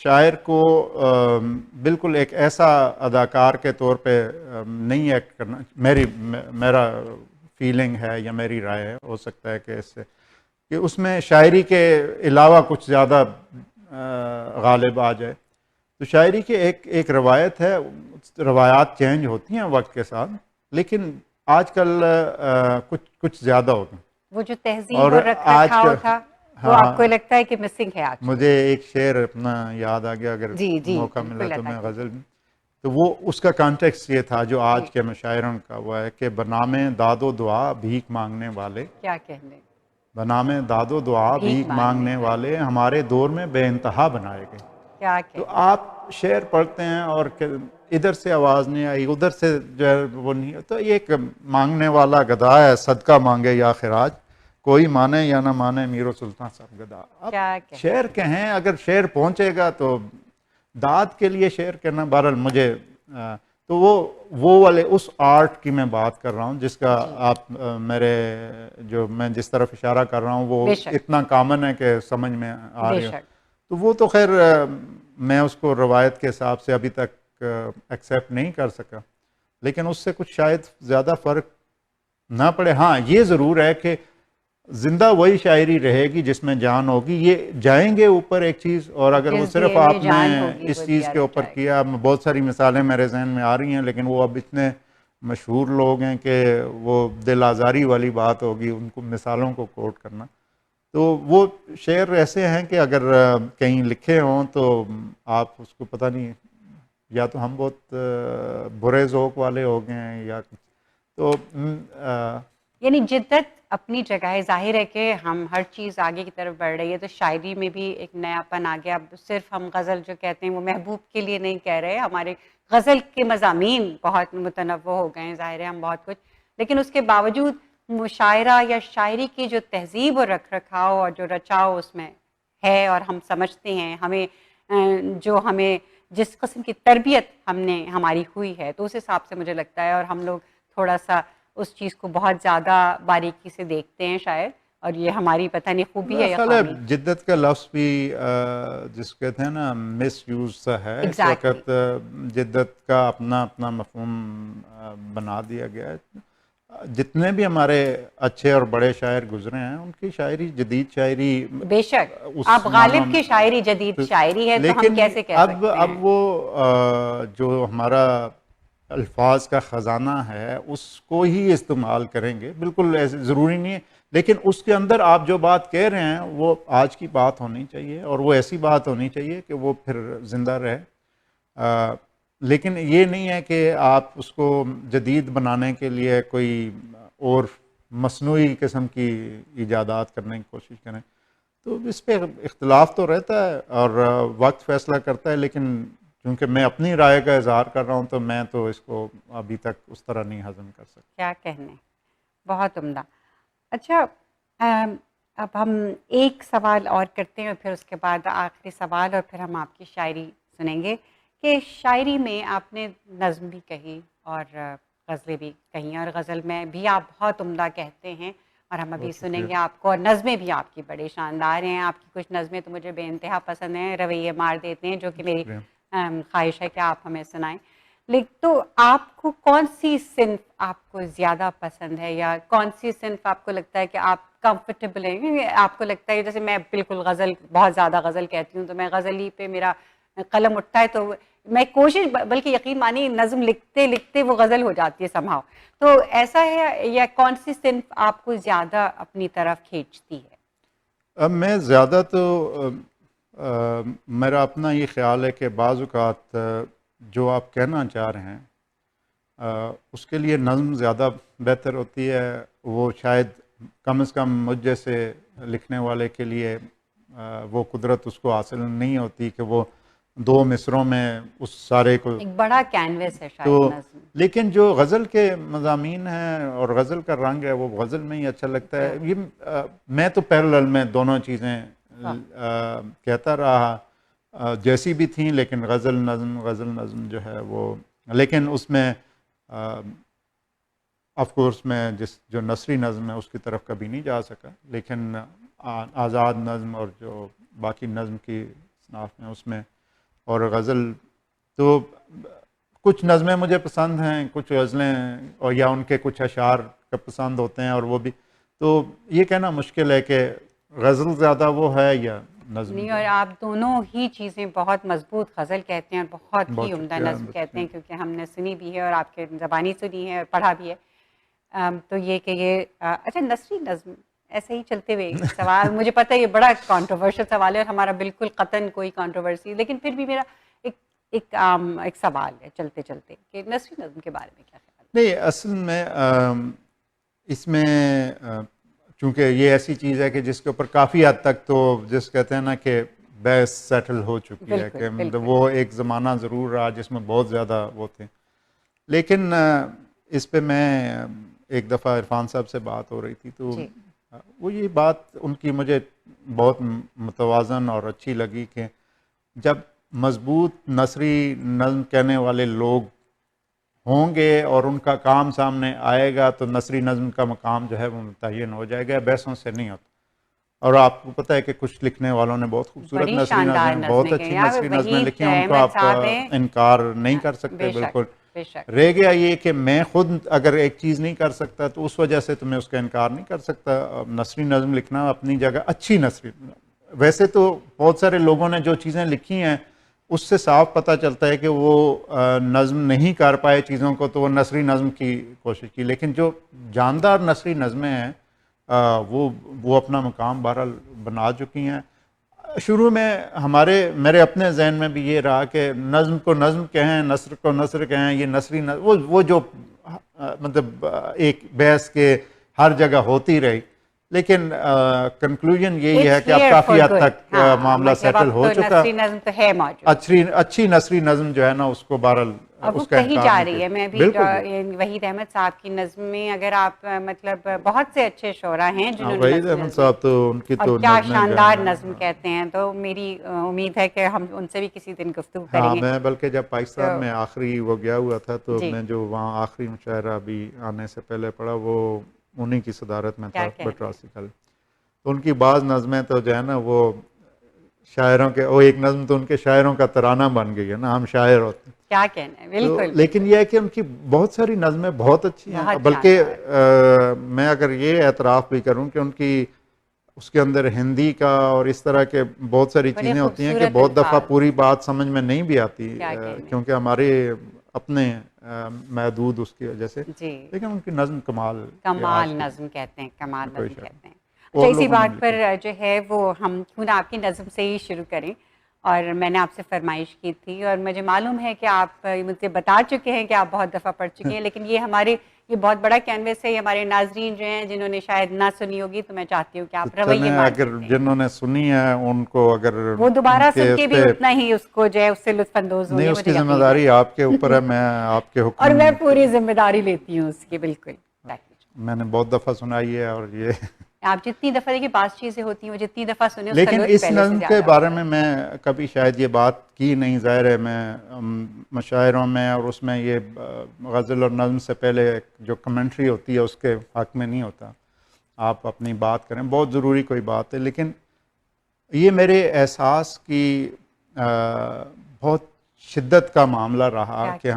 شاعر کو بالکل ایک ایسا اداکار کے طور پہ نہیں ایکٹ کرنا. میرا فیلنگ ہے یا میری رائے ہے, ہو سکتا ہے کہ کہ اس میں شاعری کے علاوہ کچھ زیادہ غالب آ جائے. تو شاعری کی ایک روایت ہے, روایات چینج ہوتی ہیں وقت کے ساتھ, لیکن آج کل کچھ زیادہ ہوتی ہیں. وہ جو تہذیب اور رکھ رکھاؤ تھا وہ آپ کو لگتا ہے کہ مسنگ ہے آج؟ مجھے ایک شعر اپنا یاد آ گیا, اگر موقع ملا تو میں غزل میں, تو وہ اس کا کانٹیکسٹ یہ تھا جو آج کے مشاعروں کا وہ ہے کہ بنامے داد و دعا بھیک مانگنے والے, کیا کہنے, بنامے داد و دعا بھیک مانگنے والے ہمارے دور میں بے انتہا بنائے گئے. کیا تو آپ شعر پڑھتے ہیں اور ادھر سے آواز نہیں آئی, ادھر سے جو ہے وہ نہیں, تو یہ ایک مانگنے والا گدا ہے, صدقہ مانگے یا خراج, کوئی مانے یا نہ مانے میر و سلطان صاحب گدا. اب شعر کہیں, اگر شعر پہنچے گا تو داد کے لیے شعر کہنا, بہرحال مجھے تو وہ والے اس آرٹ کی میں بات کر رہا ہوں جس کا آپ میرے جو میں جس طرف اشارہ کر رہا ہوں وہ اتنا کامن ہے کہ سمجھ میں آ رہی ہے. تو وہ تو خیر میں اس کو روایت کے حساب سے ابھی تک ایکسیپٹ نہیں کر سکا, لیکن اس سے کچھ شاید زیادہ فرق نہ پڑے. ہاں یہ ضرور ہے کہ زندہ وہی شاعری رہے گی جس میں جان ہوگی. یہ جائیں گے اوپر ایک چیز, اور اگر وہ صرف آپ نے اس چیز کے اوپر کیا, بہت ساری مثالیں میرے ذہن میں آ رہی ہیں, لیکن وہ اب اتنے مشہور لوگ ہیں کہ وہ دل آزاری والی بات ہوگی ان کو مثالوں کو کوٹ کرنا. تو وہ شعر ایسے ہیں کہ اگر کہیں لکھے ہوں تو آپ اس کو پتہ نہیں, یا تو ہم بہت برے ذوق والے ہو گئے ہیں یا تو یعنی جدت اپنی جگہ ہے. ظاہر ہے کہ ہم ہر چیز آگے کی طرف بڑھ رہی ہے, تو شاعری میں بھی ایک نیا پن آ گیا. اب صرف ہم غزل جو کہتے ہیں وہ محبوب کے لیے نہیں کہہ رہے, ہمارے غزل کے مضامین بہت متنوع ہو گئے ہیں. ظاہر ہے ہم بہت کچھ, لیکن اس کے باوجود مشاعرہ یا شاعری کی جو تہذیب اور رکھ رکھاؤ اور جو رچاؤ اس میں ہے, اور ہم سمجھتے ہیں ہمیں جو ہمیں جس قسم کی تربیت ہماری ہوئی ہے, تو اس حساب سے مجھے لگتا ہے, اور ہم لوگ تھوڑا سا اس چیز کو بہت زیادہ باریکی سے دیکھتے ہیں شاید, اور یہ ہماری پتہ نہیں خوبی ہے یا خامی. جدت کا لفظ بھی جس کہتے ہیں نا مس یوز سا ہے اس وقت. جدت کا اپنا مفہوم بنا دیا گیا ہے. جتنے بھی ہمارے اچھے اور بڑے شاعر گزرے ہیں ان کی شاعری جدید شاعری, بے شک آپ غالب کی شاعری جدید شاعری ہے, تو ہم کیسے کہہ سکتے ہیں. اب وہ جو ہمارا الفاظ کا خزانہ ہے اس کو ہی استعمال کریں گے, بالکل ایسے ضروری نہیں ہے, لیکن اس کے اندر آپ جو بات کہہ رہے ہیں وہ آج کی بات ہونی چاہیے, اور وہ ایسی بات ہونی چاہیے کہ وہ پھر زندہ رہے. لیکن یہ نہیں ہے کہ آپ اس کو جدید بنانے کے لیے کوئی اور مصنوعی قسم کی ایجادات کرنے کی کوشش کریں. تو اس پہ اختلاف تو رہتا ہے اور وقت فیصلہ کرتا ہے, لیکن کیونکہ میں اپنی رائے کا اظہار کر رہا ہوں تو میں تو اس کو ابھی تک اس طرح نہیں ہضم کر سکتا. کیا کہنے, بہت عمدہ. اچھا اب ہم ایک سوال اور کرتے ہیں اور پھر اس کے بعد آخری سوال, اور پھر ہم آپ کی شاعری سنیں گے. کہ شاعری میں آپ نے نظم بھی کہی اور غزلیں بھی کہیں, اور غزل میں بھی آپ بہت عمدہ کہتے ہیں, اور ہم ابھی سنیں گے آپ کو. اور نظمیں بھی آپ کی بڑے شاندار ہیں, آپ کی کچھ نظمیں تو مجھے بے انتہا پسند ہیں, رویے مار دیتے ہیں, جو کہ میری خواہش ہے کہ آپ ہمیں سنائیں. لیکن تو آپ کو کون سی صنف آپ کو زیادہ پسند ہے, یا کون سی صنف آپ کو لگتا ہے کہ آپ کمفرٹیبل ہیں؟ آپ کو لگتا ہے جیسے میں بالکل غزل بہت زیادہ غزل کہتی ہوں, تو میں غزل ہی پہ میرا قلم اٹھتا ہے, تو میں کوشش, بلکہ یقین مانی نظم لکھتے لکھتے وہ غزل ہو جاتی ہے سمہاؤ. تو ایسا ہے, یا کون سی صنف آپ کو زیادہ اپنی طرف کھینچتی ہے؟ اب میں زیادہ تو میرا اپنا یہ خیال ہے کہ بعض اوقات جو آپ کہنا چاہ رہے ہیں اس کے لیے نظم زیادہ بہتر ہوتی ہے. وہ شاید کم از کم مجھ جیسے لکھنے والے کے لیے وہ قدرت اس کو حاصل نہیں ہوتی کہ وہ دو مصروں میں اس سارے کو, ایک بڑا کینوس ہے شاید نظم. لیکن جو غزل کے مضامین ہیں اور غزل کا رنگ ہے وہ غزل میں ہی اچھا لگتا ہے. یہ میں تو پیرلل میں دونوں چیزیں کہتا رہا, جیسی بھی تھیں, لیکن غزل نظم جو ہے وہ, لیکن اس میں آف کورس میں جو نثری نظم ہے اس کی طرف کبھی نہیں جا سکا, لیکن آزاد نظم اور جو باقی نظم کی صناف میں اس میں اور غزل تو کچھ نظمیں مجھے پسند ہیں، کچھ غزلیں اور یا ان کے کچھ اشعار کا پسند ہوتے ہیں، اور وہ بھی تو یہ کہنا مشکل ہے کہ غزل زیادہ وہ ہے یا نظم. نہیں، اور آپ دونوں ہی چیزیں بہت مضبوط غزل کہتے ہیں اور بہت ہی عمدہ نظم کہتے ہیں، کیونکہ ہم نے سنی بھی ہے اور آپ کے زبانی سنی ہے اور پڑھا بھی ہے. تو یہ کہ یہ اچھا نثری نظم ایسے ہی چلتے ہوئے سوال، مجھے پتہ ہے یہ بڑا کانٹروورشل سوال ہے اور ہمارا بالکل قطعاً کوئی کانٹروورسی، لیکن پھر بھی میرا ایک سوال ہے چلتے چلتے کہ نثری نظم کے بارے میں کیا خیال ہے؟ نہیں، اصل میں اس میں چونکہ یہ ایسی چیز ہے کہ جس کے اوپر کافی حد تک تو جس کہتے ہیں نا کہ بحث سیٹل ہو چکی ہے کہ وہ ایک زمانہ ضرور رہا جس میں بہت زیادہ وہ تھے، لیکن اس پہ میں ایک دفعہ عرفان صاحب سے بات ہو رہی تھی تو وہ یہ بات ان کی مجھے بہت متوازن اور اچھی لگی کہ جب مضبوط نثری نظم کہنے والے لوگ ہوں گے اور ان کا کام سامنے آئے گا تو نثری نظم کا مقام جو ہے وہ متعین ہو جائے گا، بحثوں سے نہیں ہوتا. اور آپ کو پتہ ہے کہ کچھ لکھنے والوں نے بہت خوبصورت نثری نظمیں، بہت اچھی نثری نظمیں لکھی ہیں، ان کو آپ انکار نہیں کر سکتے. بالکل رہ گیا یہ کہ میں خود اگر ایک چیز نہیں کر سکتا تو اس وجہ سے تو میں اس کا انکار نہیں کر سکتا. نثری نظم لکھنا اپنی جگہ اچھی نثری، ویسے تو بہت سارے لوگوں نے جو چیزیں لکھی ہیں اس سے صاف پتہ چلتا ہے کہ وہ نظم نہیں کر پائے چیزوں کو تو وہ نثری نظم کی کوشش کی، لیکن جو جاندار نثری نظمیں ہیں وہ اپنا مقام بہرحال بنا چکی ہیں. شروع میں میرے اپنے ذہن میں بھی یہ رہا کہ نظم کو نظم کہیں، نثر کو نثر کہیں، یہ نثری نظم وہ جو مطلب ایک بحث کے ہر جگہ ہوتی رہی، لیکن کنکلوژن یہی ہے کہ اب کافی حد تک معاملہ سیٹل ہو چکا. اچھی نثری نظم جو ہے نا اس کو بہرحال اس کا کہیں جا رہی ہے. میں بھی وحید احمد صاحب کی نظمیں اگر آپ مطلب بہت سے اچھے شعراء ہیں جنہوں نے وحید احمد صاحب تو ان کی تو کیا شاندار نظم کہتے ہیں، تو میری امید ہے کہ ہم ان سے بھی کسی دن گفتگو کریں گے. میں بلکہ جب پاکستان میں آخری وہ گیا ہوا تھا تو میں جو وہاں آخری مشاعرہ بھی آنے سے پہلے پڑھا وہ انہی کی صدارت میں تھا بٹراسی کل. تو ان کی بعض نظمیں تو جو ہے نا وہ شاعروں کے، وہ ایک نظم تو ان کے شاعروں کا ترانہ بن گئی ہے نا، ہم شاعر ہوتے ہیں کیا کہنا ہے. بالکل. لیکن یہ ہے کہ ان کی بہت ساری نظمیں بہت اچھی ہیں، بلکہ میں اگر یہ اعتراف بھی کروں کہ ان کی اس کے اندر ہندی کا اور اس طرح کے بہت ساری چیزیں ہوتی ہیں کہ بہت دفعہ پوری بات سمجھ میں نہیں بھی آتی کیونکہ ہمارے اپنے محدود اس کی وجہ سے، لیکن ان کی نظم کمال نظم کہتے ہیں، کمال نظم کہتے ہیں. اچھا اسی بات پر جو ہے وہ ہم کیوں نہ آپ کی نظم سے ہی شروع کریں. اور میں نے آپ سے فرمائش کی تھی اور مجھے معلوم ہے کہ آپ مجھے بتا چکے ہیں کہ آپ بہت دفعہ پڑھ چکے ہیں، لیکن یہ یہ بہت بڑا کینوس ہے. ہمارے ناظرین جو ہیں جنہوں نے شاید نہ سنی ہوگی تو میں چاہتی ہوں کہ آپ رویے اگر جنہوں نے سنی ہے ان کو اگر وہ دوبارہ سن کے بھی اتنا ہی اس کو جو ہے اس سے لطف اندوز ہوں گے. نہیں، اس کی ذمہ داری آپ کے اوپر ہے، میں آپ کے حکم اور میں پوری ذمہ داری لیتی ہوں اس کی. بالکل میں نے بہت دفعہ سنائی ہے. اور یہ آپ جتنی دفعہ دیکھیے بعض چیزیں ہوتی ہیں وہ جتنی دفعہ سنیں، لیکن اس نظم کے بارے میں کبھی شاید یہ بات کی نہیں. ظاہر ہے میں مشاعروں میں اور اس میں یہ غزل اور نظم سے پہلے جو کمنٹری ہوتی ہے اس کے حق میں نہیں ہوتا. آپ اپنی بات کریں، بہت ضروری کوئی بات ہے، لیکن یہ میرے احساس کی بہت شدت کا معاملہ رہا کہ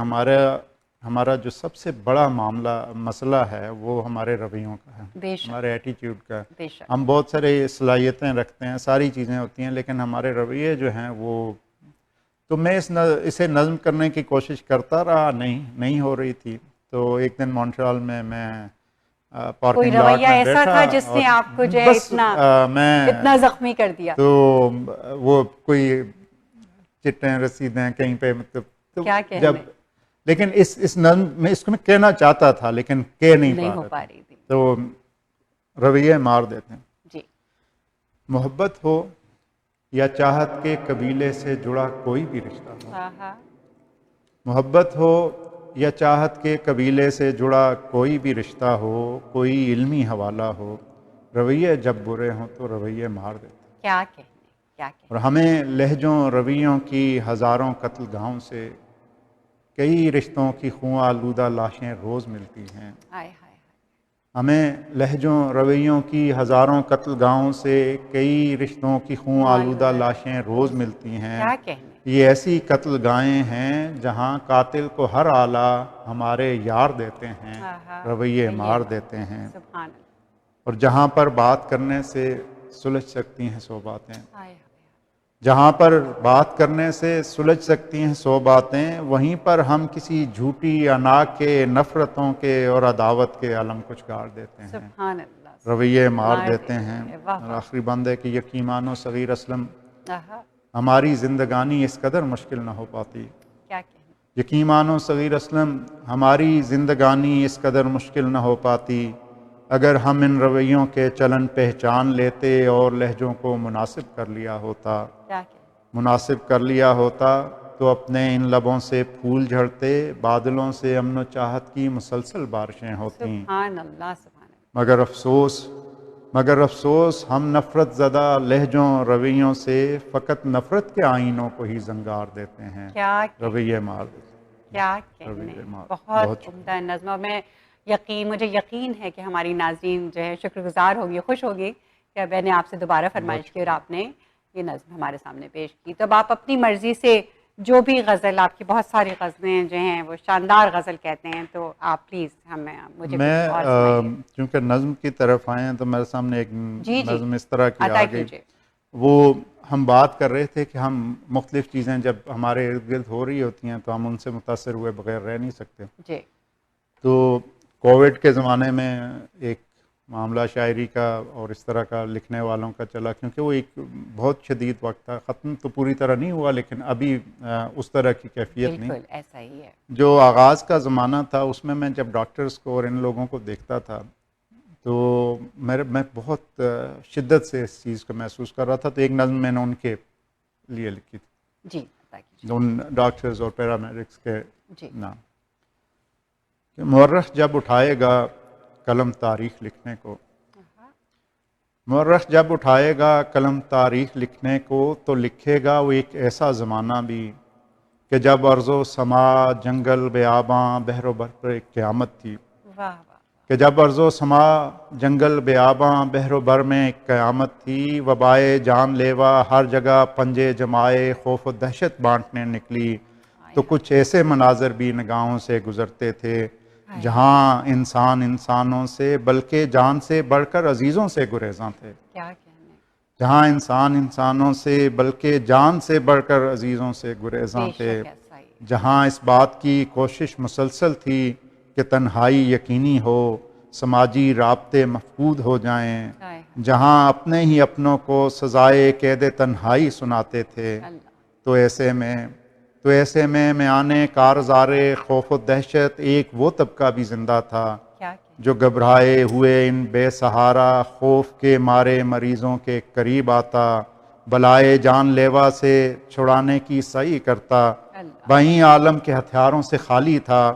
ہمارا جو سب سے بڑا مسئلہ ہے وہ ہمارے رویوں کا ہے، ہمارے ایٹیٹیوڈ کا. ہم بہت سارے صلاحیتیں رکھتے ہیں، ساری چیزیں ہوتی ہیں، لیکن ہمارے رویے جو ہیں وہ تو میں اسے نظم کرنے کی کوشش کرتا رہا، نہیں ہو رہی تھی. تو ایک دن مونٹریال میں کوئی رویہ ایسا تھا جس نے آپ کو جو ہے اتنا زخمی کر دیا؟ تو وہ کوئی چٹیں رسیدیں کہیں پہ مطلب کیا کہنے، لیکن اس نظم میں اس کو میں کہنا چاہتا تھا لیکن کہہ نہیں پا رہی تھی. تو رویے مار دیتے ہیں. جی. محبت ہو یا چاہت کے قبیلے سے جڑا کوئی بھی رشتہ ہو، محبت ہو یا چاہت کے قبیلے سے جڑا کوئی بھی رشتہ ہو، کوئی علمی حوالہ ہو، رویے جب برے ہوں تو رویے مار دیتے ہیں. کیا کہنے. اور ہمیں لہجوں رویوں کی ہزاروں قتل گاہوں سے کئی رشتوں کی خون آلودہ لاشیں روز ملتی ہیں. ہمیں لہجوں رویوں کی ہزاروں قتل گاہوں سے کئی رشتوں کی خون آلودہ لاشیں روز ملتی ہیں. یہ ایسی قتل گاہیں ہیں جہاں قاتل کو ہر آلہ ہمارے یار دیتے ہیں، رویے مار دیتے ہیں، سبحان اللہ، اور جہاں پر بات کرنے سے سلجھ سکتی ہیں 100 باتیں، جہاں پر بات کرنے سے سلجھ سکتی ہیں 100 باتیں، وہیں پر ہم کسی جھوٹی انا کے، نفرتوں کے اور عداوت کے علم کچھ گاڑ دیتے ہیں، سبحان اللہ، رویے مار دیتے ہیں۔ واہ اور آخری بند ہے کہ یقین مانو صغیر اسلم، واہ، ہماری زندگانی اس قدر مشکل نہ ہو پاتی، کیا کہنا، یقین مانو صغیر اسلم، ہماری زندگانی اس قدر مشکل نہ ہو پاتی اگر ہم ان رویوں کے چلن پہچان لیتے اور لہجوں کو مناسب کر لیا ہوتا، کیا کہنا، مناسب کر لیا ہوتا تو اپنے ان لبوں سے پھول جھڑتے، بادلوں سے امن و چاہت کی مسلسل بارشیں ہوتیں، سبحان اللہ، سبحان اللہ، مگر افسوس ہم نفرت زدہ لہجوں رویوں سے فقط نفرت کے آئینوں کو ہی زنگار دیتے ہیں، کیا رویے مار دیتے ہیں، کیا کہنے، رویے مار، بہت شکریہ۔ عمدہ نظم، اور مجھے یقین ہے کہ ہماری ناظرین جو ہے شکر گزار ہوگی، خوش ہوگی کہ میں نے آپ سے دوبارہ فرمائش کی اور آپ نے یہ نظم ہمارے سامنے پیش کی۔ تو اب آپ اپنی مرضی سے جو بھی غزل، آپ کی بہت ساری غزلیں جو ہیں وہ شاندار غزل کہتے ہیں، تو آپ پلیز مجھے میں کچھ اور سنائیے۔ چونکہ نظم کی طرف آئے ہیں تو میرے سامنے ایک جی نظم اس طرح کی عطا آ گئی، کیجیے۔ وہ ہم بات کر رہے تھے کہ ہم مختلف چیزیں جب ہمارے ارد گرد ہو رہی ہوتی ہیں تو ہم ان سے متاثر ہوئے بغیر رہ نہیں سکتے۔ جی تو کووڈ کے زمانے میں ایک معاملہ شاعری کا اور اس طرح کا لکھنے والوں کا چلا، کیونکہ وہ ایک بہت شدید وقت تھا، ختم تو پوری طرح نہیں ہوا لیکن ابھی اس طرح کی کیفیت نہیں۔ بالکل ایسا ہی ہے۔ جو آغاز کا زمانہ تھا اس میں جب ڈاکٹرز کو اور ان لوگوں کو دیکھتا تھا تو میں بہت شدت سے اس چیز کو محسوس کر رہا تھا، تو ایک نظم میں نے ان کے لیے لکھی تھی، جی عطا کیجیے۔ ان ڈاکٹرز اور پیرامیڈکس کے جی نام کہ مورخ جب اٹھائے گا قلم تاریخ لکھنے کو، مورخ جب اٹھائے گا قلم تاریخ لکھنے کو تو لکھے گا وہ ایک ایسا زمانہ بھی کہ جب ارض و سما، جنگل بیاباں، بحر و بر پر ایک قیامت تھی، واہ واہ، کہ جب ارض و سما، جنگل بیاباں، بحر و بر میں ایک قیامت تھی، وبائے جان لیوا ہر جگہ پنجے جمائے خوف و دہشت بانٹنے نکلی، تو کچھ ایسے مناظر بھی نگاہوں سے گزرتے تھے جہاں انسان انسانوں سے بلکہ جان سے بڑھ کر عزیزوں سے گریزاں تھے، کیا کہنے، جہاں انسان انسانوں سے بلکہ جان سے بڑھ کر عزیزوں سے گریزاں بے تھے، شک ایسا ہی ہے۔ جہاں اس بات کی کوشش مسلسل تھی کہ تنہائی یقینی ہو، سماجی رابطے مفقود ہو جائیں، جہاں اپنے ہی اپنوں کو سزائے قید تنہائی سناتے تھے، تو ایسے میں میانے کارزار خوف و دہشت ایک وہ طبقہ بھی زندہ تھا جو گھبرائے ہوئے ان بے سہارا خوف کے مارے مریضوں کے قریب آتا، بلائے جان لیوا سے چھڑانے کی سعی کرتا، بائیں عالم کے ہتھیاروں سے خالی تھا،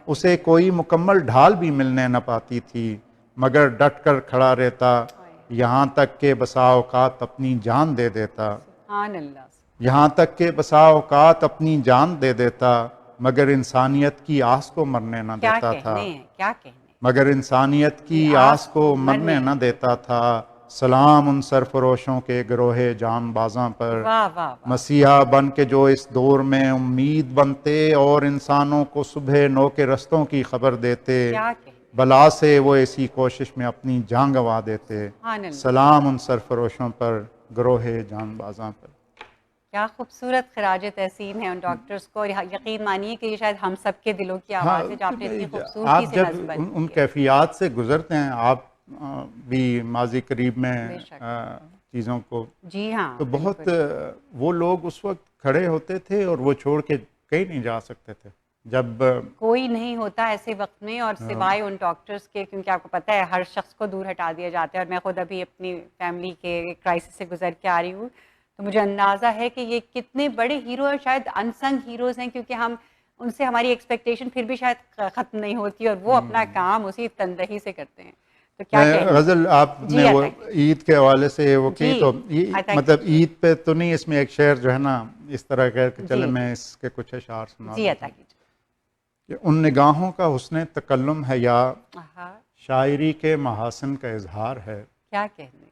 اسے کوئی مکمل ڈھال بھی ملنے نہ پاتی تھی مگر ڈٹ کر کھڑا رہتا، یہاں تک کہ بسا اوقات اپنی جان دے دیتا، سبحان اللہ، یہاں تک کہ بسا اوقات اپنی جان دے دیتا، مگر انسانیت کی آس کو مرنے نہ دیتا تھا، کیا کہنے، مگر انسانیت کی آس کو مرنے نہ دیتا تھا، سلام ان سرفروشوں کے گروہ جان بازاں پر، واہ واہ، مسیحا بن کے جو اس دور میں امید بنتے اور انسانوں کو صبح نو کے رستوں کی خبر دیتے، کیا کہنے، بلا سے وہ ایسی کوشش میں اپنی جان گنوا دیتے، سلام ان سرفروشوں پر گروہ جان بازاں پر۔ کیا خوبصورت خراج تحسین ہے ان ڈاکٹرز کو، یقین مانیے کہ یہ شاید ہم سب کے دلوں کی آواز ہے جو آپ نے اتنی خوبصورتی آپ سے جب نظم بنی ان ہے۔ کیفیات سے گزرتے ہیں، آپ بھی ماضی قریب میں چیزوں کو، جی ہاں، تو بہت وہ لوگ اس وقت کھڑے ہوتے تھے اور وہ چھوڑ کے کہیں نہیں جا سکتے تھے، جب کوئی نہیں ہوتا ایسے وقت میں اور سوائے ان ڈاکٹرز کے، کیونکہ آپ کو پتہ ہے ہر شخص کو دور ہٹا دیا جاتا ہے، اور میں خود ابھی اپنی فیملی کے کرائسس سے گزر کے آ رہی ہوں، تو مجھے اندازہ ہے کہ یہ کتنے بڑے ہیرو اور شاید انسنگ ہیروز ہیں، کیونکہ ہم ان سے ہماری ایکسپیکٹیشن پھر بھی شاید ختم نہیں ہوتی اور وہ اپنا کام اسی تندہی سے کرتے ہیں۔ تو کیا غزل آپ نے وہ عید کے حوالے سے وہ کی، تو مطلب عید پہ تو نہیں، اس میں ایک شعر جو ہے نا اس طرح کہ چلے میں اس کے کچھ اشعار سنا جی عطا کیجیے۔ کہ ان نگاہوں کا حسن تکلم ہے یا شاعری کے محاسن کا اظہار ہے، کیا کہنے،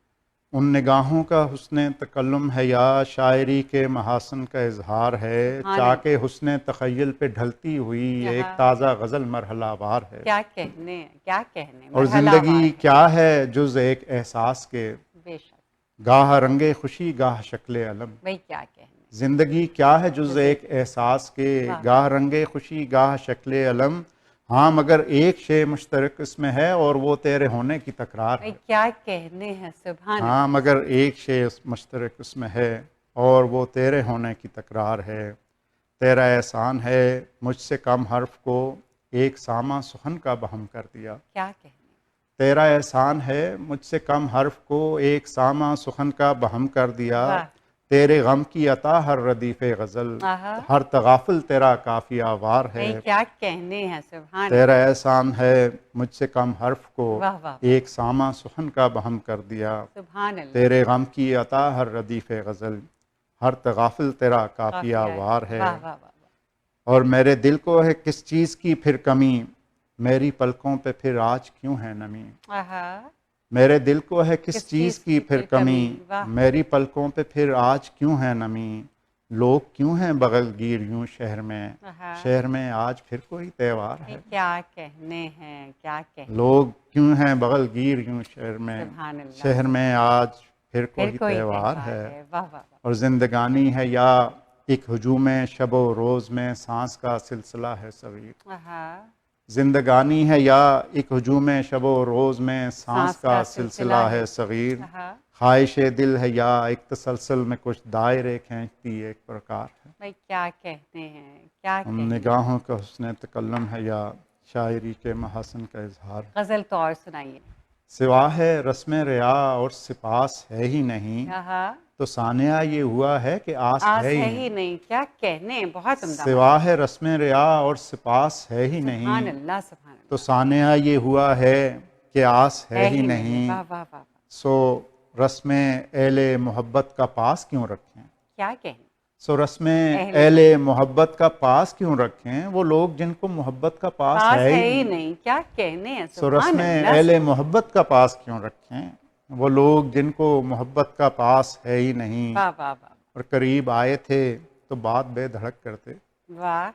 ان نگاہوں کا حسن تکلم ہے یا شاعری کے محاسن کا اظہار ہے، چاکے حسن تخیل پہ ڈھلتی ہوئی ایک تازہ غزل مرحلہ وار ہے۔ کیا کہنے ہیں، کیا کہنے، اور زندگی کیا ہے جز ایک احساس کے، بے شک گاہ رنگ خوشی گاہ شکل علم۔ بھائی کیا کہنے، زندگی کیا ہے جز ایک احساس کے، گاہ رنگ خوشی گاہ شکل علم۔ ہاں مگر ایک شے مشترک اس میں ہے اور وہ تیرے ہونے کی تکرار ہے۔ کیا کہنے ہیں، سبحان اللہ۔ ہاں مگر ایک شے مشترک اس میں ہے اور وہ تیرے ہونے کی تکرار ہے۔ تیرا احسان ہے مجھ سے کم حرف کو ایک سامع سخن کا بہم کر دیا۔ کیا کہنے، تیرا احسان ہے مجھ سے کم حرف کو ایک سامع سخن کا بہم کر دیا۔ تیرے غم کی عطا ہر ردیف غزل، ہر تغافل تیرا کافیہ وار ہے۔ کیا کہنے ہیں، سبحان تیرا احسان ہے مجھ سے کم حرف کو واہ واہ، ایک سامع سخن کا بہم کر دیا۔ سبحان اللہ۔ تیرے غم کی عطا ہر ردیف غزل، ہر تغافل تیرا کافیہ وار ہے۔ واہ واہ واہ، اور میرے دل کو ہے کس چیز کی پھر کمی، میری پلکوں پہ پھر آج کیوں ہے نمی۔ میرے دل کو ہے کس چیز کی پھر کمی، میری پلکوں پہ پھر آج کیوں ہے نمی۔ لوگ کیوں ہیں بغل گیر یوں شہر میں، شہر میں آج پھر کوئی تہوار ہے۔ کیا کہنے ہیں، کیا کہنے، لوگ کیوں ہیں بغل گیر یوں شہر میں، سبحان اللہ، شہر میں آج پھر کوئی تہوار ہے۔ واہ واہ، اور زندگانی ہے یا ایک ہجوم شب و روز میں سانس کا سلسلہ ہے صغیر۔ زندگانی ہے یا ایک ہجوم شب و روز میں سانس کا سلسلہ ہے صغیر۔ خواہش دل ہے یا ایک تسلسل میں کچھ دائرے کھینچتی ایک پرکار ہے۔ بھائی کیا کہتے ہیں، کیا ان نگاہوں کا حسن تکلم ہے یا شاعری کے محاسن کا اظہار۔ غزل تو اور سنائیے۔ سوا ہے رسم ریا اور سپاس ہے ہی نہیں، تو سانحہ یہ ہوا ہے کہ آس ہے ہی نہیں۔ کیا کہنے، بہت عمدہ۔ سوا ہے رسم ریا اور سپاس ہے ہی سبحان نہیں، اللہ، سبحان اللہ، تو سانحہ یہ ہوا ہے کہ آس ہے ہی نہیں۔ واہ واہ واہ، سو رسم اہل محبت کا پاس کیوں رکھیں، کیا کہنے، سو رسم اہل محبت کا پاس کیوں رکھیں، وہ لوگ جن کو محبت کا پاس ہے ہی نہیں، کیا کہنے ہیں، سو رسم اہل محبت کا پاس کیوں رکھیں، وہ لوگ جن کو محبت کا پاس ہے ہی نہیں۔ واہ واہ واہ، اور قریب آئے تھے تو بات بے دھڑک کرتے، واہ،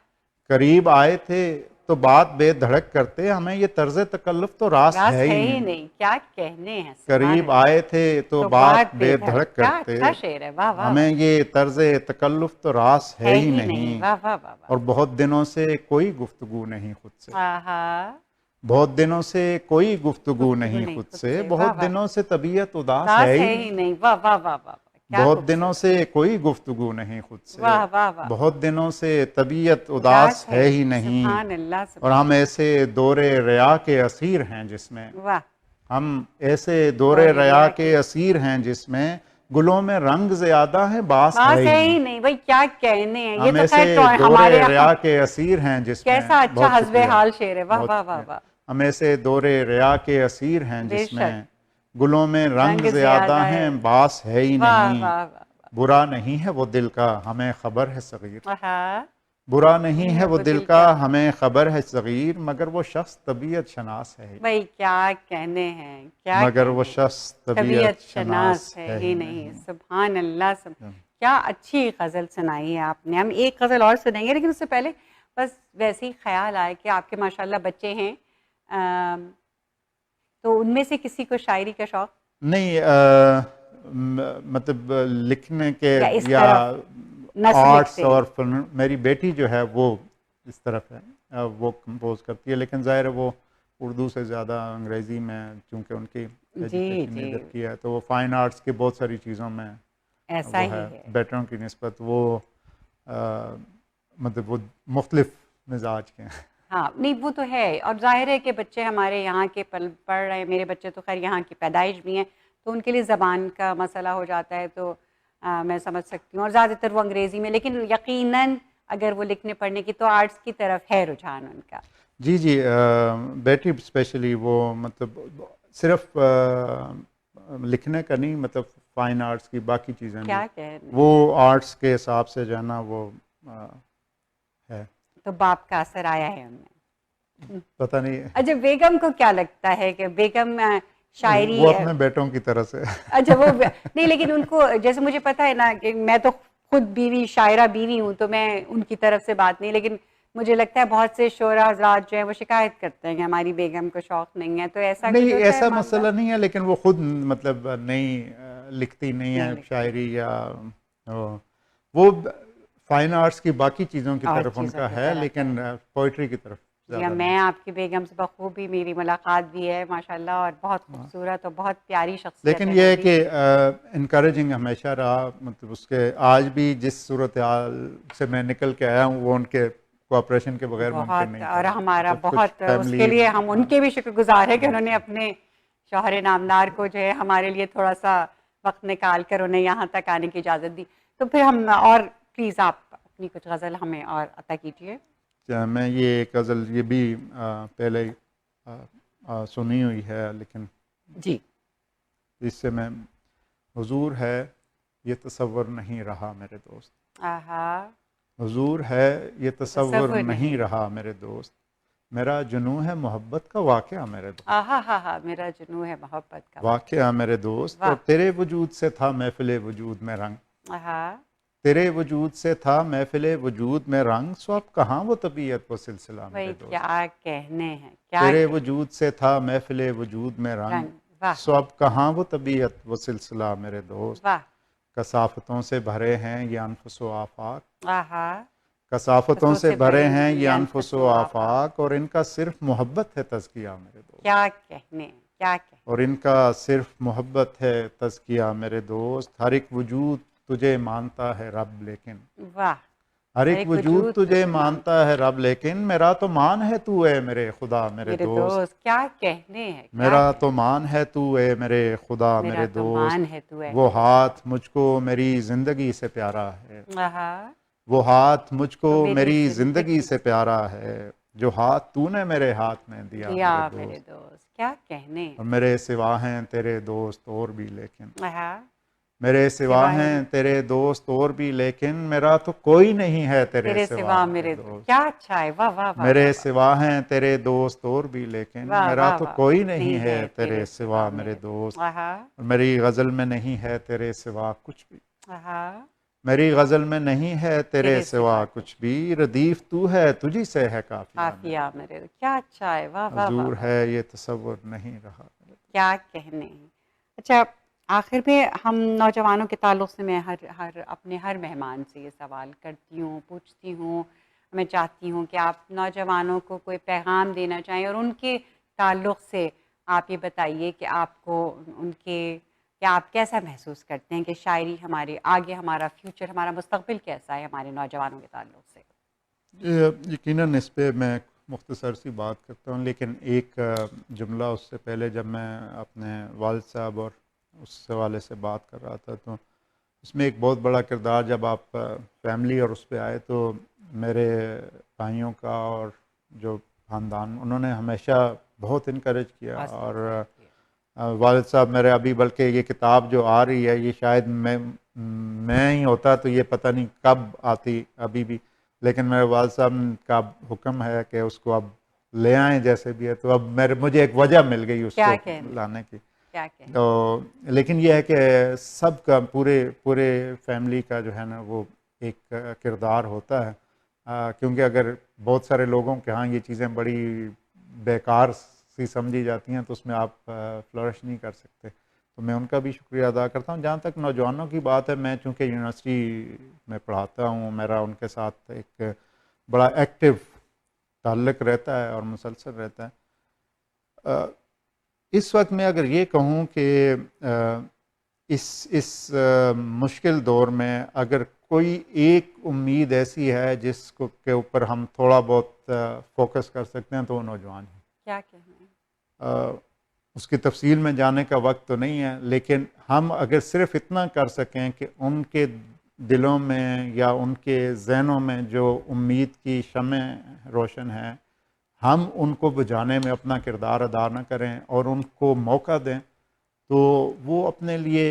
قریب آئے تھے تو بات بے دھڑک کرتے، ہمیں یہ طرز تکلف تو راس ہے ہی نہیں۔ کیا کہنے ہیں، قریب آئے تھے تو بات بے دھڑک کرتے، اچھا شعر ہے، واہ واہ، ہمیں یہ طرز تکلف تو راس ہے ہی نہیں۔ واہ واہ واہ، اور بہت دنوں سے کوئی گفتگو نہیں خود سے، آہا، بہت دنوں سے کوئی گفتگو نہیں خود سے، بہت دنوں سے طبیعت اداس ہے ہی نہیں۔ واہ واہ واہ واہ، بہت دنوں سے کوئی گفتگو نہیں خود سے، واہ واہ واہ، بہت دنوں سے طبیعت اداس ہے ہی نہیں۔ سبحان اللہ، اور ہم ایسے دور ریا کے اسیر ہیں جس میں، واہ، ہم ایسے دور ریا کے اسیر ہیں جس میں گلوں میں رنگ زیادہ ہیں باس ہے ہی نہیں۔ بھائی کیا کہنے ہیں، ہم یہ تو ایسے خیر دور ہمارے ریا کے اسیر ہیں جس میں، کیسا اچھا بہت حسب شکریہ، حال شعر ہے، واہ بہت واہ واہ شکریہ۔ واہ، ہم ایسے دور ریا کے اسیر ہیں بے جس میں شک، گلوں میں رنگ زیادہ ہیں باس ہے ہی واہ نہیں۔ واہ واہ، برا نہیں ہے وہ دل کا ہمیں خبر ہے صغیر، آہا، برا نہیں ہے وہ دل کا ہمیں خبر ہے صغیر، مگر وہ شخص طبیعت شناس ہے ہی، بھائی کیا کہنے ہیں، کیا مگر وہ شخص طبیعت شناس ہے ہی نہیں۔ سبحان اللہ، کیا اچھی غزل سنائی ہے آپ نے۔ ہم ایک غزل اور سنائیں گے، لیکن اس سے پہلے بس ویسے ہی خیال آئے کہ آپ کے ماشاءاللہ بچے ہیں، تو ان میں سے کسی کو شاعری کا شوق نہیں، مطلب لکھنے کے یا آرٹس اور فن، میری بیٹی جو ہے وہ اس طرف ہے، وہ کمپوز کرتی ہے، لیکن ظاہر ہے وہ اردو سے زیادہ انگریزی میں چونکہ ان کی ایجوکیشن ادھر کی ہے، تو وہ فائن آرٹس کی بہت ساری چیزوں میں ایسا ہی ہے، بیٹروں کی نسبت وہ مطلب وہ مختلف مزاج کے ہیں۔ ہاں نہیں وہ تو ہے، اور ظاہر ہے کہ بچے ہمارے یہاں کے پڑھ رہے ہیں، میرے بچے تو خیر یہاں کی پیدائش بھی ہیں، تو ان کے لیے زبان کا مسئلہ ہو جاتا ہے، تو میں سمجھ سکتی ہوں، اور زیادہ تر وہ انگریزی میں، لیکن یقیناً اگر وہ لکھنے پڑھنے کی تو آرٹس کی طرف ہے رجحان ان کا۔ جی جی، بیٹی اسپیشلی وہ مطلب صرف لکھنے کا نہیں، مطلب فائن آرٹس کی باقی چیزیں بھی، وہ آرٹس کے حساب سے جو ہے نا وہ ہے، تو باپ کا اثر آیا ہے ان میں، پتہ نہیں۔ اچھا بیگم کو کیا لگتا ہے کہ بیگم شاعری وہ اپنے بیٹوں کی طرح سے اچھا وہ نہیں، لیکن ان کو جیسے مجھے پتا ہے نا کہ میں تو خود بیوی شاعرہ بیوی ہوں، تو میں ان کی طرف سے بات نہیں، لیکن مجھے لگتا ہے بہت سے شعراء حضرات جو ہیں وہ شکایت کرتے ہیں کہ ہماری بیگم کو شوق نہیں ہے، تو ایسا کچھ نہیں، ہوتا ہے ایسا معاملہ؟ مسئلہ نہیں ہے، لیکن وہ خود مطلب نہیں لکھتی نہیں ہے شاعری، یا وہ فائن آرٹس کی باقی چیزوں کی طرف ان کا ہے، لیکن پوئٹری کی طرف جی، میں آپ کی بیگم سے بخوبی میری ملاقات بھی ہے ماشاءاللہ، اور بہت خوبصورت اور بہت پیاری شخصیت ہے. لیکن یہ ہے کہ انکریجنگ ہمیشہ رہا، مطلب اس کے آج بھی جس صورتحال سے میں نکل کے آیا ہوں وہ ان کے کوآپریشن کے بغیر ممکن نہیں تھا. اور ہمارا بہت اس کے لیے ہم ان کے بھی شکر گزار ہیں کہ انہوں نے اپنے شوہر نامدار کو جو ہے ہمارے لیے تھوڑا سا وقت نکال کر انہیں یہاں تک آنے کی اجازت دی. تو پھر ہم اور پلیز آپ اپنی کچھ غزل ہمیں اور عطا کیجیے. میں یہ ایک غزل یہ بھی پہلے سنی ہوئی ہے، لیکن جی اس سے میں حضور ہے یہ تصور نہیں رہا میرے دوست، حضور ہے یہ تصور نہیں رہا میرے دوست، میرا جنوں ہے محبت کا واقعہ میرے دوست، میرا جنوں ہے محبت کا واقعہ میرے دوست، اور تیرے وجود سے تھا محفل وجود میں رنگ، تیرے وجود سے تھا محفل وجود میں رنگ، سو اب کہاں وہ طبیعت وہ سلسلہ میرے دوست، کیا کہنے ہیں، تیرے وجود سے تھا محفل وجود میں رنگ، سو اب کہاں وہ طبیعت وہ سلسلہ میرے دوست، کثافتوں سے بھرے ہیں یہ انفس و آفاق، کثافتوں سے بھرے ہیں یہ انفس و آفاق، اور ان کا صرف محبت ہے تزکیہ میرے دوست، کیا کہنے کیا کہنے، اور ان کا صرف محبت ہے تزکیہ میرے دوست، ہر ایک وجود تجھے مانتا ہے رب لیکن، ہر ایک وجود تجھے مانتا ہے رب لیکن، میرا تو مان ہے تو اے میرے خدا میرے دوست، کیا کہنے ہیں، میرا تو مان ہے تو اے میرے خدا میرے دوست، وہ ہاتھ مجھ کو میری زندگی سے پیارا ہے، وہ ہاتھ مجھ کو میری زندگی سے پیارا ہے، جو ہاتھ تو نے میرے ہاتھ میں دیا میرے دوست، کیا کہنے، اور میرے سوا ہیں تیرے دوست اور بھی لیکن، میرے سوا ہیں تیرے دوست اور بھی لیکن، میرا تو کوئی نہیں ہے تیرے سوا میرے دوست، کیا اچھا ہے، واہ واہ واہ، میرے سوا ہیں تیرے دوست اور بھی لیکن، میرا تو کوئی نہیں ہے تیرے سوا میرے دوست، اور میری غزل میں نہیں ہے تیرے سوا کچھ بھی، میری غزل میں نہیں ہے تیرے سوا کچھ بھی، ردیف تو ہے تجھی سے ہے کافیہ میرے، کیا اچھا ہے، واہ واہ، حضور ہے یہ تصور نہیں رہا، کیا کہنے. اچھا آخر میں ہم نوجوانوں کے تعلق سے میں اپنے ہر مہمان سے یہ سوال کرتی ہوں، پوچھتی ہوں، میں چاہتی ہوں کہ آپ نوجوانوں کو کوئی پیغام دینا چاہیں، اور ان کے تعلق سے آپ یہ بتائیے کہ آپ کو کہ آپ کیسا محسوس کرتے ہیں کہ شاعری ہمارے آگے، ہمارا فیوچر، ہمارا مستقبل کیسا ہے ہمارے نوجوانوں کے تعلق سے. یقیناً اس پہ میں مختصر سی بات کرتا ہوں، لیکن ایک جملہ اس سے پہلے جب میں اپنے والد صاحب اور اس حوالے سے بات کر رہا تھا، تو اس میں ایک بہت بڑا کردار جب آپ فیملی اور اس پہ آئے، تو میرے بھائیوں کا اور جو خاندان، انہوں نے ہمیشہ بہت انکریج کیا، اور والد صاحب میرے ابھی، بلکہ یہ کتاب جو آ رہی ہے یہ شاید میں ہی ہوتا تو یہ پتہ نہیں کب آتی ابھی بھی، لیکن میرے والد صاحب کا حکم ہے کہ اس کو اب لے آئیں جیسے بھی ہے، تو اب مجھے ایک وجہ مل گئی اس کو لانے کی. تو لیکن یہ ہے کہ سب کا پورے فیملی کا جو ہے نا وہ ایک کردار ہوتا ہے، کیونکہ اگر بہت سارے لوگوں کے ہاں یہ چیزیں بڑی بیکار سی سمجھی جاتی ہیں تو اس میں آپ فلورش نہیں کر سکتے. تو میں ان کا بھی شکریہ ادا کرتا ہوں. جہاں تک نوجوانوں کی بات ہے، میں چونکہ یونیورسٹی میں پڑھاتا ہوں، میرا ان کے ساتھ ایک بڑا ایکٹیو تعلق رہتا ہے اور مسلسل رہتا ہے. اس وقت میں اگر یہ کہوں کہ اس مشکل دور میں اگر کوئی ایک امید ایسی ہے جس کو کے اوپر ہم تھوڑا بہت فوکس کر سکتے ہیں تو وہ نوجوان ہیں. کیا کہنا، اس کی تفصیل میں جانے کا وقت تو نہیں ہے، لیکن ہم اگر صرف اتنا کر سکیں کہ ان کے دلوں میں یا ان کے ذہنوں میں جو امید کی شمع روشن ہیں، ہم ان کو بجھانے میں اپنا کردار ادا نہ کریں اور ان کو موقع دیں، تو وہ اپنے لیے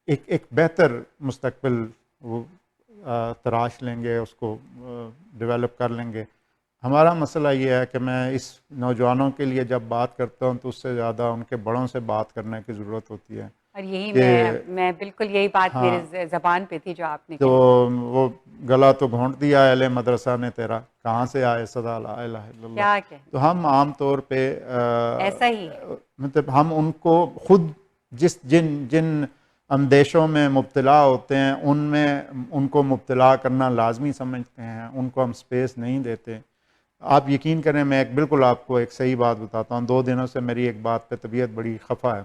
ایک بہتر مستقبل تراش لیں گے، اس کو ڈیولپ کر لیں گے. ہمارا مسئلہ یہ ہے کہ میں اس نوجوانوں کے لیے جب بات کرتا ہوں تو اس سے زیادہ ان کے بڑوں سے بات کرنے کی ضرورت ہوتی ہے. اور یہی میں بالکل یہی بات میرے زبان پہ تھی جو آپ نے تو وہ گلا تو گھونٹ دیا اہل مدرسہ نے تیرا، کہاں سے آئے صدا لا الہ الا اللہ. کیا کہ تو ہم عام طور پہ ایسا ہی مطلب ہم ان کو خود جن اندیشوں میں مبتلا ہوتے ہیں ان کو مبتلا کرنا لازمی سمجھتے ہیں، ان کو ہم سپیس نہیں دیتے. آپ یقین کریں، میں بالکل آپ کو ایک صحیح بات بتاتا ہوں. 2 دنوں سے میری ایک بات پہ طبیعت بڑی خفا ہے.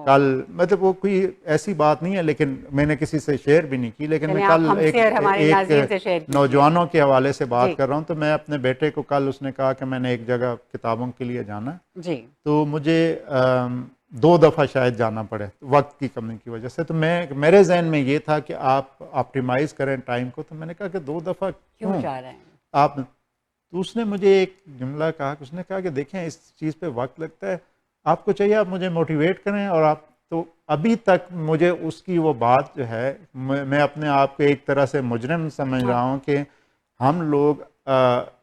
کل مطلب وہ کوئی ایسی بات نہیں ہے، لیکن میں نے کسی سے شیئر بھی نہیں کی، لیکن میں کل ایک نوجوانوں کے حوالے سے بات کر رہا ہوں. تو میں اپنے بیٹے کو کل، اس نے کہا کہ میں نے ایک جگہ کتابوں کے لیے جانا ہے، تو مجھے 2 دفعہ شاید جانا پڑے وقت کی کمی کی وجہ سے. تو میرے ذہن میں یہ تھا کہ آپ آپٹیمائز کریں ٹائم کو. تو میں نے کہا کہ 2 دفعہ کیوں جا رہے ہیں آپ؟ تو اس نے مجھے ایک جملہ کہا کہ اس نے کہا کہ دیکھیں اس چیز پہ وقت لگتا ہے، آپ کو چاہیے آپ مجھے موٹیویٹ کریں. اور آپ تو ابھی تک مجھے اس کی وہ بات جو ہے، میں اپنے آپ کو ایک طرح سے مجرم سمجھ رہا ہوں کہ ہم لوگ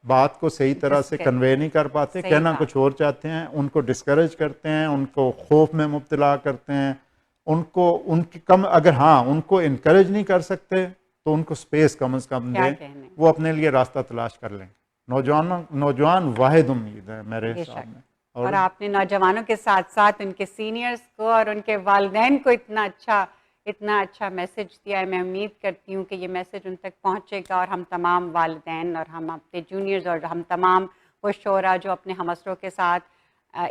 بات کو صحیح طرح سے کنوے نہیں کر پاتے، کہنا کچھ اور چاہتے ہیں، ان کو ڈسکریج کرتے ہیں، ان کو خوف میں مبتلا کرتے ہیں، ان کی کم اگر ان کو انکریج نہیں کر سکتے تو ان کو سپیس کم از کم دیں، وہ اپنے لیے راستہ تلاش کر لیں. نوجوان واحد امید ہے میرے حساب میں. اور آپ نے نوجوانوں کے ساتھ ساتھ ان کے سینئرز کو اور ان کے والدین کو اتنا اچھا میسج دیا ہے. میں امید کرتی ہوں کہ یہ میسج ان تک پہنچے گا، اور ہم تمام والدین اور ہم اپنے جونیئرز اور ہم تمام وہ شعراء جو اپنے ہمسروں کے ساتھ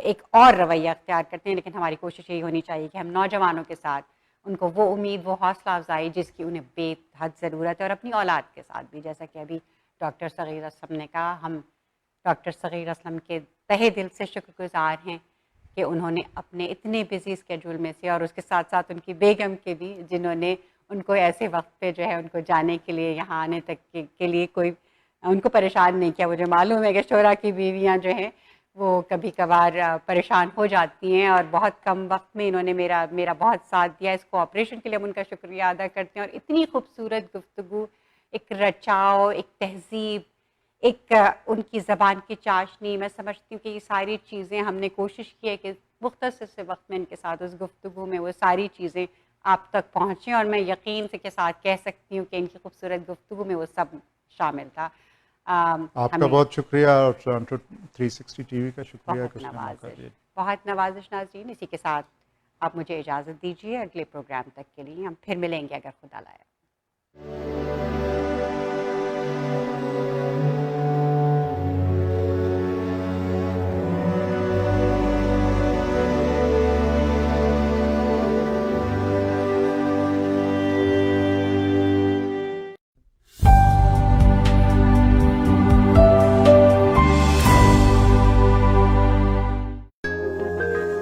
ایک اور رویہ اختیار کرتے ہیں، لیکن ہماری کوشش یہی ہونی چاہیے کہ ہم نوجوانوں کے ساتھ ان کو وہ امید، وہ حوصلہ افزائی جس کی انہیں بے حد ضرورت ہے، اور اپنی اولاد کے ساتھ بھی. جیسا کہ ابھی ڈاکٹر صغیر اسلم نے کہا، ہم ڈاکٹر صغیر اسلم کے تہہ دل سے شکر گزار ہیں کہ انہوں نے اپنے اتنے بزی اسکیڈول میں سے، اور اس کے ساتھ ساتھ ان کی بیگم کے بھی، جنہوں نے ان کو ایسے وقت پہ جو ہے ان کو جانے کے لیے، یہاں آنے تک کے لیے کوئی ان کو پریشان نہیں کیا. مجھے معلوم ہے کہ شعراء کی بیویاں جو ہیں وہ کبھی کبھار پریشان ہو جاتی ہیں، اور بہت کم وقت میں انہوں نے میرا بہت ساتھ دیا. اس کوآپریشن کے لیے ہم ان کا شکریہ ادا کرتے ہیں. اور اتنی خوبصورت گفتگو، ایک رچاؤ، ایک تہذیب، ایک ان کی زبان کی چاشنی. میں سمجھتی ہوں کہ یہ ساری چیزیں ہم نے کوشش کی ہے کہ مختصر سے وقت میں ان کے ساتھ اس گفتگو میں وہ ساری چیزیں آپ تک پہنچیں، اور میں یقین سے کے ساتھ کہہ سکتی ہوں کہ ان کی خوبصورت گفتگو میں وہ سب شامل تھا. آپ کا بہت شکریہ، اور 360 ٹی وی کا شکریہ. بہت نوازش ناظرین. اسی کے ساتھ آپ مجھے اجازت دیجیے اگلے پروگرام تک کے لیے. ہم پھر ملیں گے اگر خدا لایا.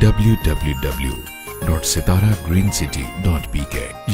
www www.sitaragreencity.pk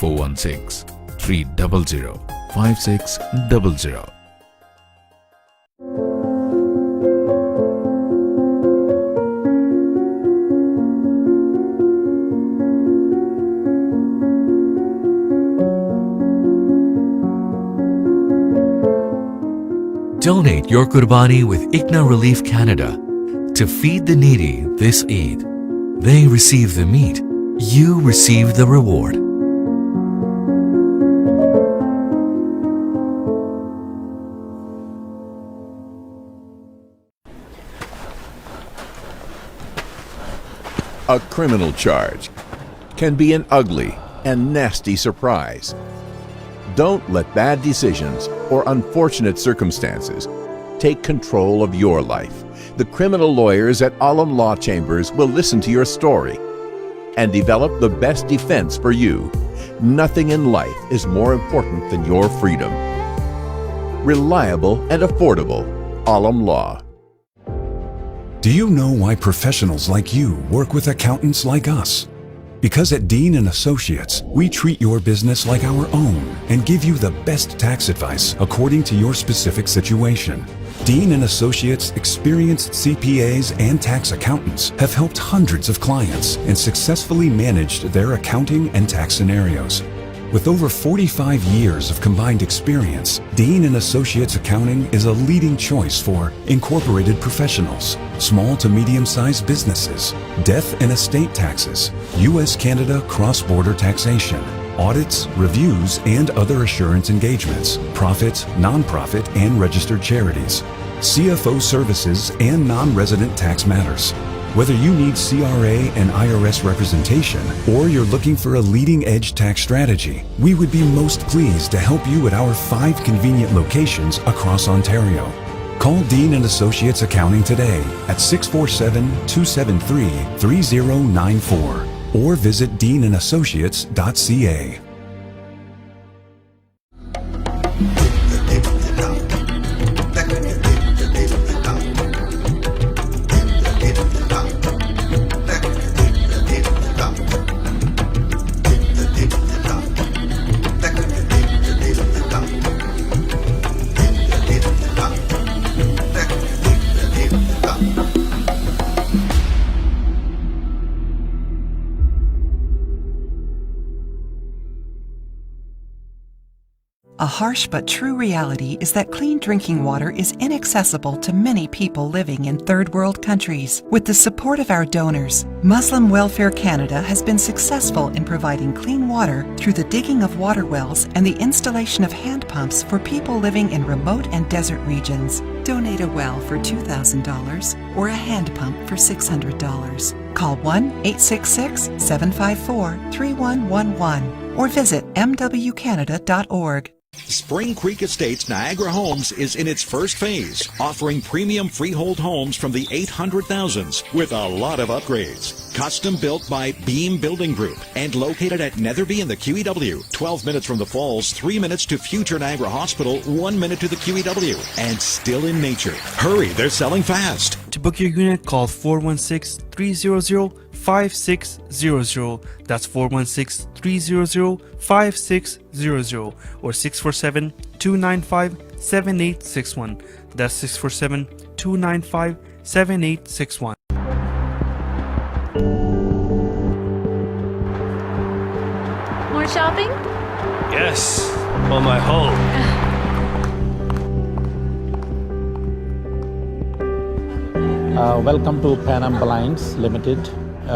416-300-5600। Donate your Qurbani with ICNA Relief Canada to feed the needy this Eid. They receive the meat, you receive the reward. A criminal charge can be an ugly and nasty surprise. Don't let bad decisions or unfortunate circumstances take control of your life. The criminal lawyers at Alam Law Chambers will listen to your story and develop the best defense for you. Nothing in life is more important than your freedom. Reliable and affordable. Alam Law. Do you know why professionals like you work with accountants like us? Because at Dean & Associates, we treat your business like our own and give you the best tax advice according to your specific situation. Dean & Associates' experienced CPAs and tax accountants have helped hundreds of clients and successfully managed their accounting and tax scenarios. With over 45 years of combined experience, Dean & Associates Accounting is a leading choice for incorporated professionals, small to medium-sized businesses, death and estate taxes, U.S.-Canada cross-border taxation, audits, reviews, and other assurance engagements, profit, non-profit, and registered charities, CFO services, and non-resident tax matters. Whether you need CRA and IRS representation or you're looking for a leading-edge tax strategy, we would be most pleased to help you at our 5 convenient locations across Ontario. Call Dean & Associates Accounting today at 647-273-3094 or visit deanandassociates.ca. A harsh but true reality is that clean drinking water is inaccessible to many people living in third world countries. With the support of our donors, Muslim Welfare Canada has been successful in providing clean water through the digging of water wells and the installation of hand pumps for people living in remote and desert regions. Donate a well for $2,000 or a hand pump for $600. Call 1-866-754-3111 or visit mwcanada.org. Spring Creek Estates Niagara Homes is in its first phase, offering premium freehold homes from the 800,000s with a lot of upgrades. Custom built by Beam Building Group and located at Netherby in the QEW. 12 minutes from the falls, 3 minutes to future Niagara Hospital, 1 minute to the QEW, and still in nature. Hurry, they're selling fast. To book your unit, call 416-300-5600. That's 416-300-5600 or 647-295-7861. That's 647-295-7861. More shopping? Yes, on my home. Welcome to Pan Am Blinds Limited.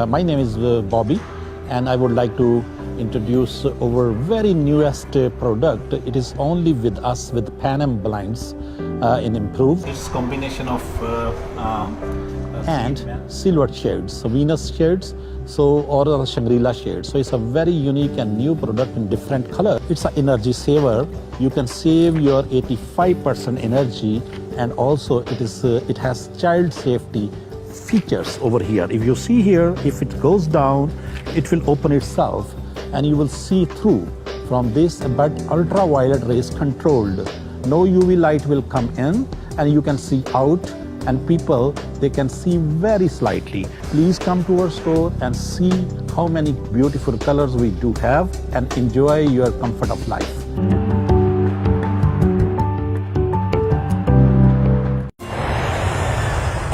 My name is Bobby, and I would like to introduce our very newest product. It is only with us with Pan Am Blinds in improved. It's combination of and silver shades, so Venus shades, or Shangri-La shades. So it's a very unique and new product in different color. It's an energy saver. You can save your 85% energy, and also it has child safety features over here. If you see here, if it goes down, it will open itself, and you will see through from this, but ultraviolet rays controlled. No UV light will come in, and you can see out and people, they can see very slightly. Please come to our store and see how many beautiful colors we do have and enjoy your comfort of life.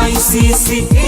ICC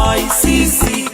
ICC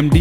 MD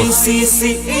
ICC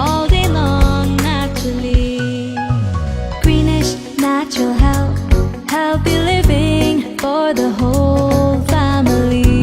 all day long naturally. Greenish natural health, healthy living for the whole family.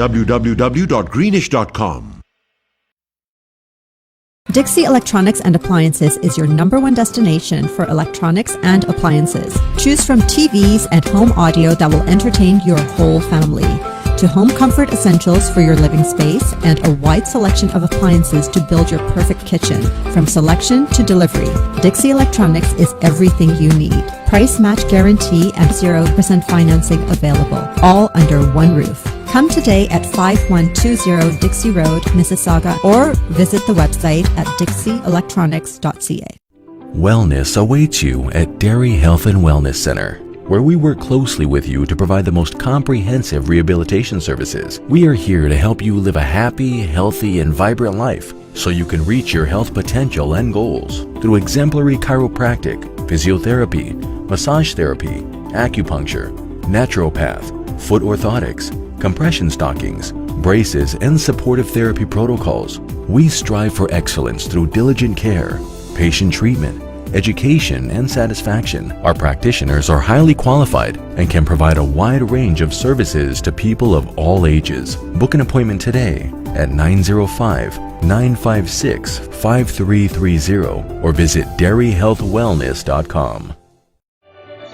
www.greenish.com। Dixie Electronics and Appliances is your #1 destination for electronics and appliances. Choose from TVs and home audio that will entertain your whole family, to home comfort essentials for your living space, and a wide selection of appliances to build your perfect kitchen. From selection to delivery, Dixie Electronics is everything you need. Price match guarantee and 0% financing available, all under one roof. Come today at 5120 Dixie Road, Mississauga, or visit the website at dixieelectronics.ca. Wellness awaits you at Dairy Health and Wellness Center, where we work closely with you to provide the most comprehensive rehabilitation services. We are here to help you live a happy, healthy, and vibrant life so you can reach your health potential and goals through exemplary chiropractic, physiotherapy, massage therapy, acupuncture, naturopath, foot orthotics, compression stockings, braces, and supportive therapy protocols. We strive for excellence through diligent care, patient treatment, education, and satisfaction. Our practitioners are highly qualified and can provide a wide range of services to people of all ages. Book an appointment today at 905-956-5330 or visit dairyhealthwellness.com.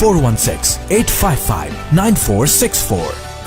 416-855-9464।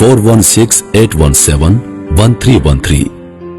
416-817-1313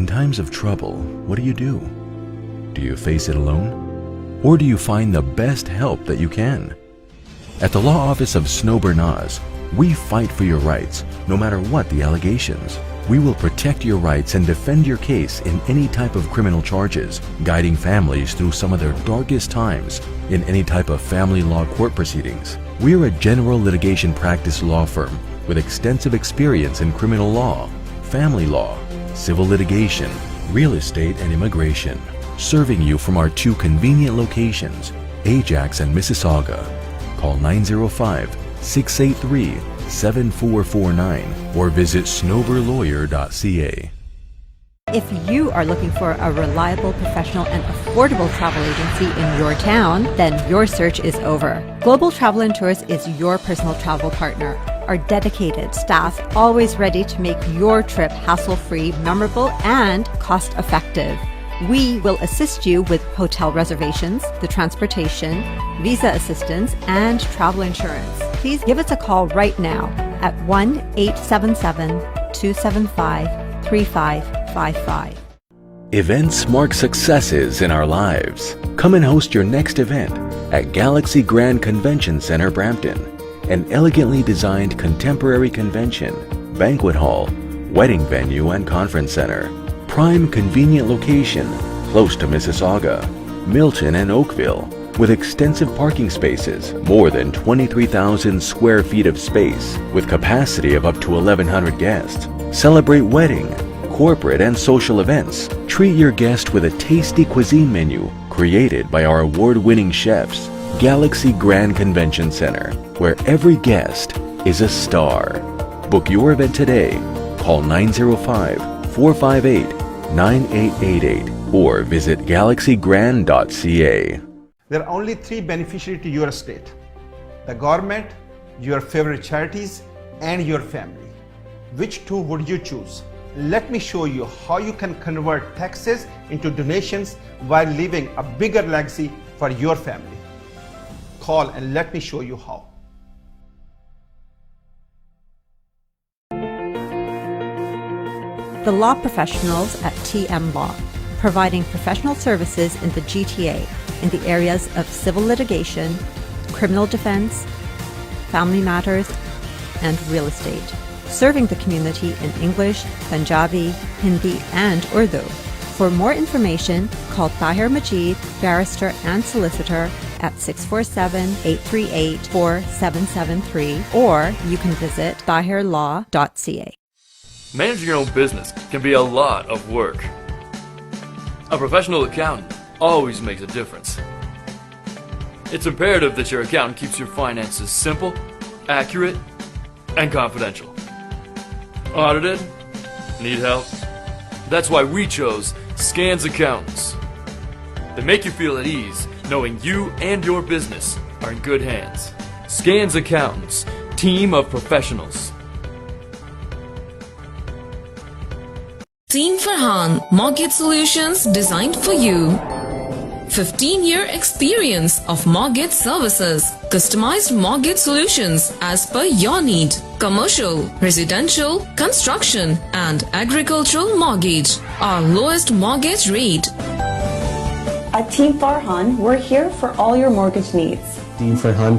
In times of trouble, what do? Do you face it alone? Or do you find the best help that you can? At the law office of Snowburnaz, We fight for your rights, no matter what the allegations. We will protect your rights and defend your case in any type of criminal charges, guiding families through some of their darkest times in any type of family law court proceedings. We're a general litigation practice law firm with extensive experience in criminal law, family law, civil litigation, real estate, and immigration, serving you from our 2 convenient locations, Ajax and Mississauga. Call 905-683-7449 or visit snowberlawyer.ca. If you are looking for a reliable, professional, and affordable travel agency in your town, then your search is over. Global Travel and Tours is your personal travel partner. Our dedicated staff, always ready to make your trip hassle-free, memorable, and cost-effective. We will assist you with hotel reservations, the transportation, visa assistance, and travel insurance. Please give us a call right now at 1-877-275-3555. Events mark successes in our lives. Come and host your next event at Galaxy Grand Convention Center, Brampton. An elegantly designed contemporary convention, banquet hall, wedding venue, and conference center. Prime convenient location, close to Mississauga, Milton, and Oakville, with extensive parking spaces, more than 23,000 square feet of space, with capacity of up to 1,100 guests. Celebrate wedding, corporate, and social events. Treat your guest with a tasty cuisine menu created by our award-winning chefs. Galaxy Grand Convention Center, where every guest is a star. Book your event today. Call 905-458-9888 or visit galaxygrand.ca. There are only 3 beneficiaries to your estate: the government, your favorite charities, and your family. Which 2 would you choose? Let me show you how you can convert taxes into donations while leaving a bigger legacy for your family. Call and let me show you how. The law professionals at TM Law, providing professional services in the GTA in the areas of civil litigation, criminal defense, family matters, and real estate. Serving the community in English, Punjabi, Hindi, and Urdu. For more information, call Tahir Majid, barrister and solicitor, at 647-838-4773, or you can visit tahirlaw.ca. Managing your own business can be a lot of work. A professional accountant always makes a difference. It's imperative that your accountant keeps your finances simple, accurate, and confidential. Audited? Need help? That's why we chose Scans Accountants. They make you feel at ease knowing you and your business are in good hands. Scans Accountants, team of professionals. Team Farhan, mortgage solutions designed for you. 15-year experience of mortgage services. Customized mortgage solutions as per your need. Commercial, residential, construction, and agricultural mortgage. Our lowest mortgage rate. At Team Farhan, we're here for all your mortgage needs. Team Farhan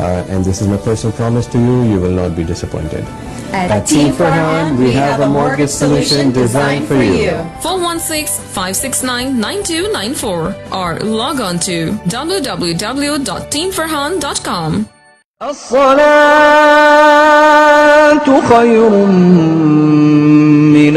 And this is my personal promise to you, you will not be disappointed. At Team Farhan, we have a mortgage solution designed for you. 416-569-9294 or log on to www.teamfarhan.com. الصلاة خير من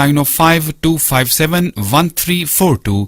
905-257-1342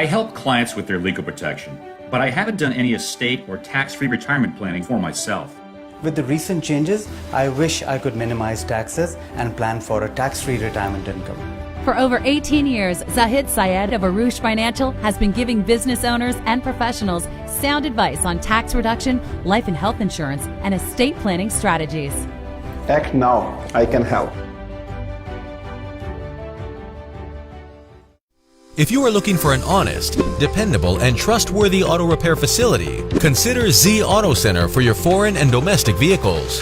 I help clients with their legal protection, but I haven't done any estate or tax-free retirement planning for myself. With the recent changes, I wish I could minimize taxes and plan for a tax-free retirement income. For over 18 years, Zahid Syed of Arush Financial has been giving business owners and professionals sound advice on tax reduction, life and health insurance, and estate planning strategies. Act now, I can help. If you are looking for an honest, dependable, and trustworthy auto repair facility, consider Z Auto Center for your foreign and domestic vehicles.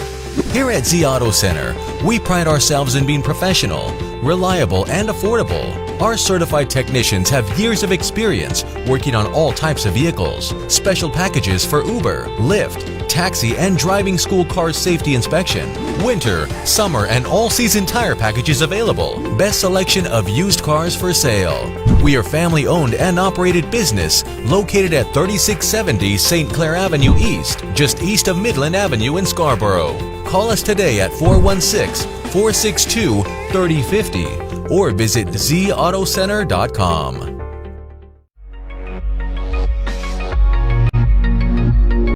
Here at Z Auto Center, we pride ourselves in being professional, reliable, and affordable. Our certified technicians have years of experience working on all types of vehicles. Special packages for Uber, Lyft, taxi, and driving school car safety inspection. Winter, summer, and all-season tire packages available. Best selection of used cars for sale. We are family-owned and operated business located at 3670 St. Clair Avenue East, just east of Midland Avenue in Scarborough. Call us today at 416-462-3050 or visit zautocenter.com.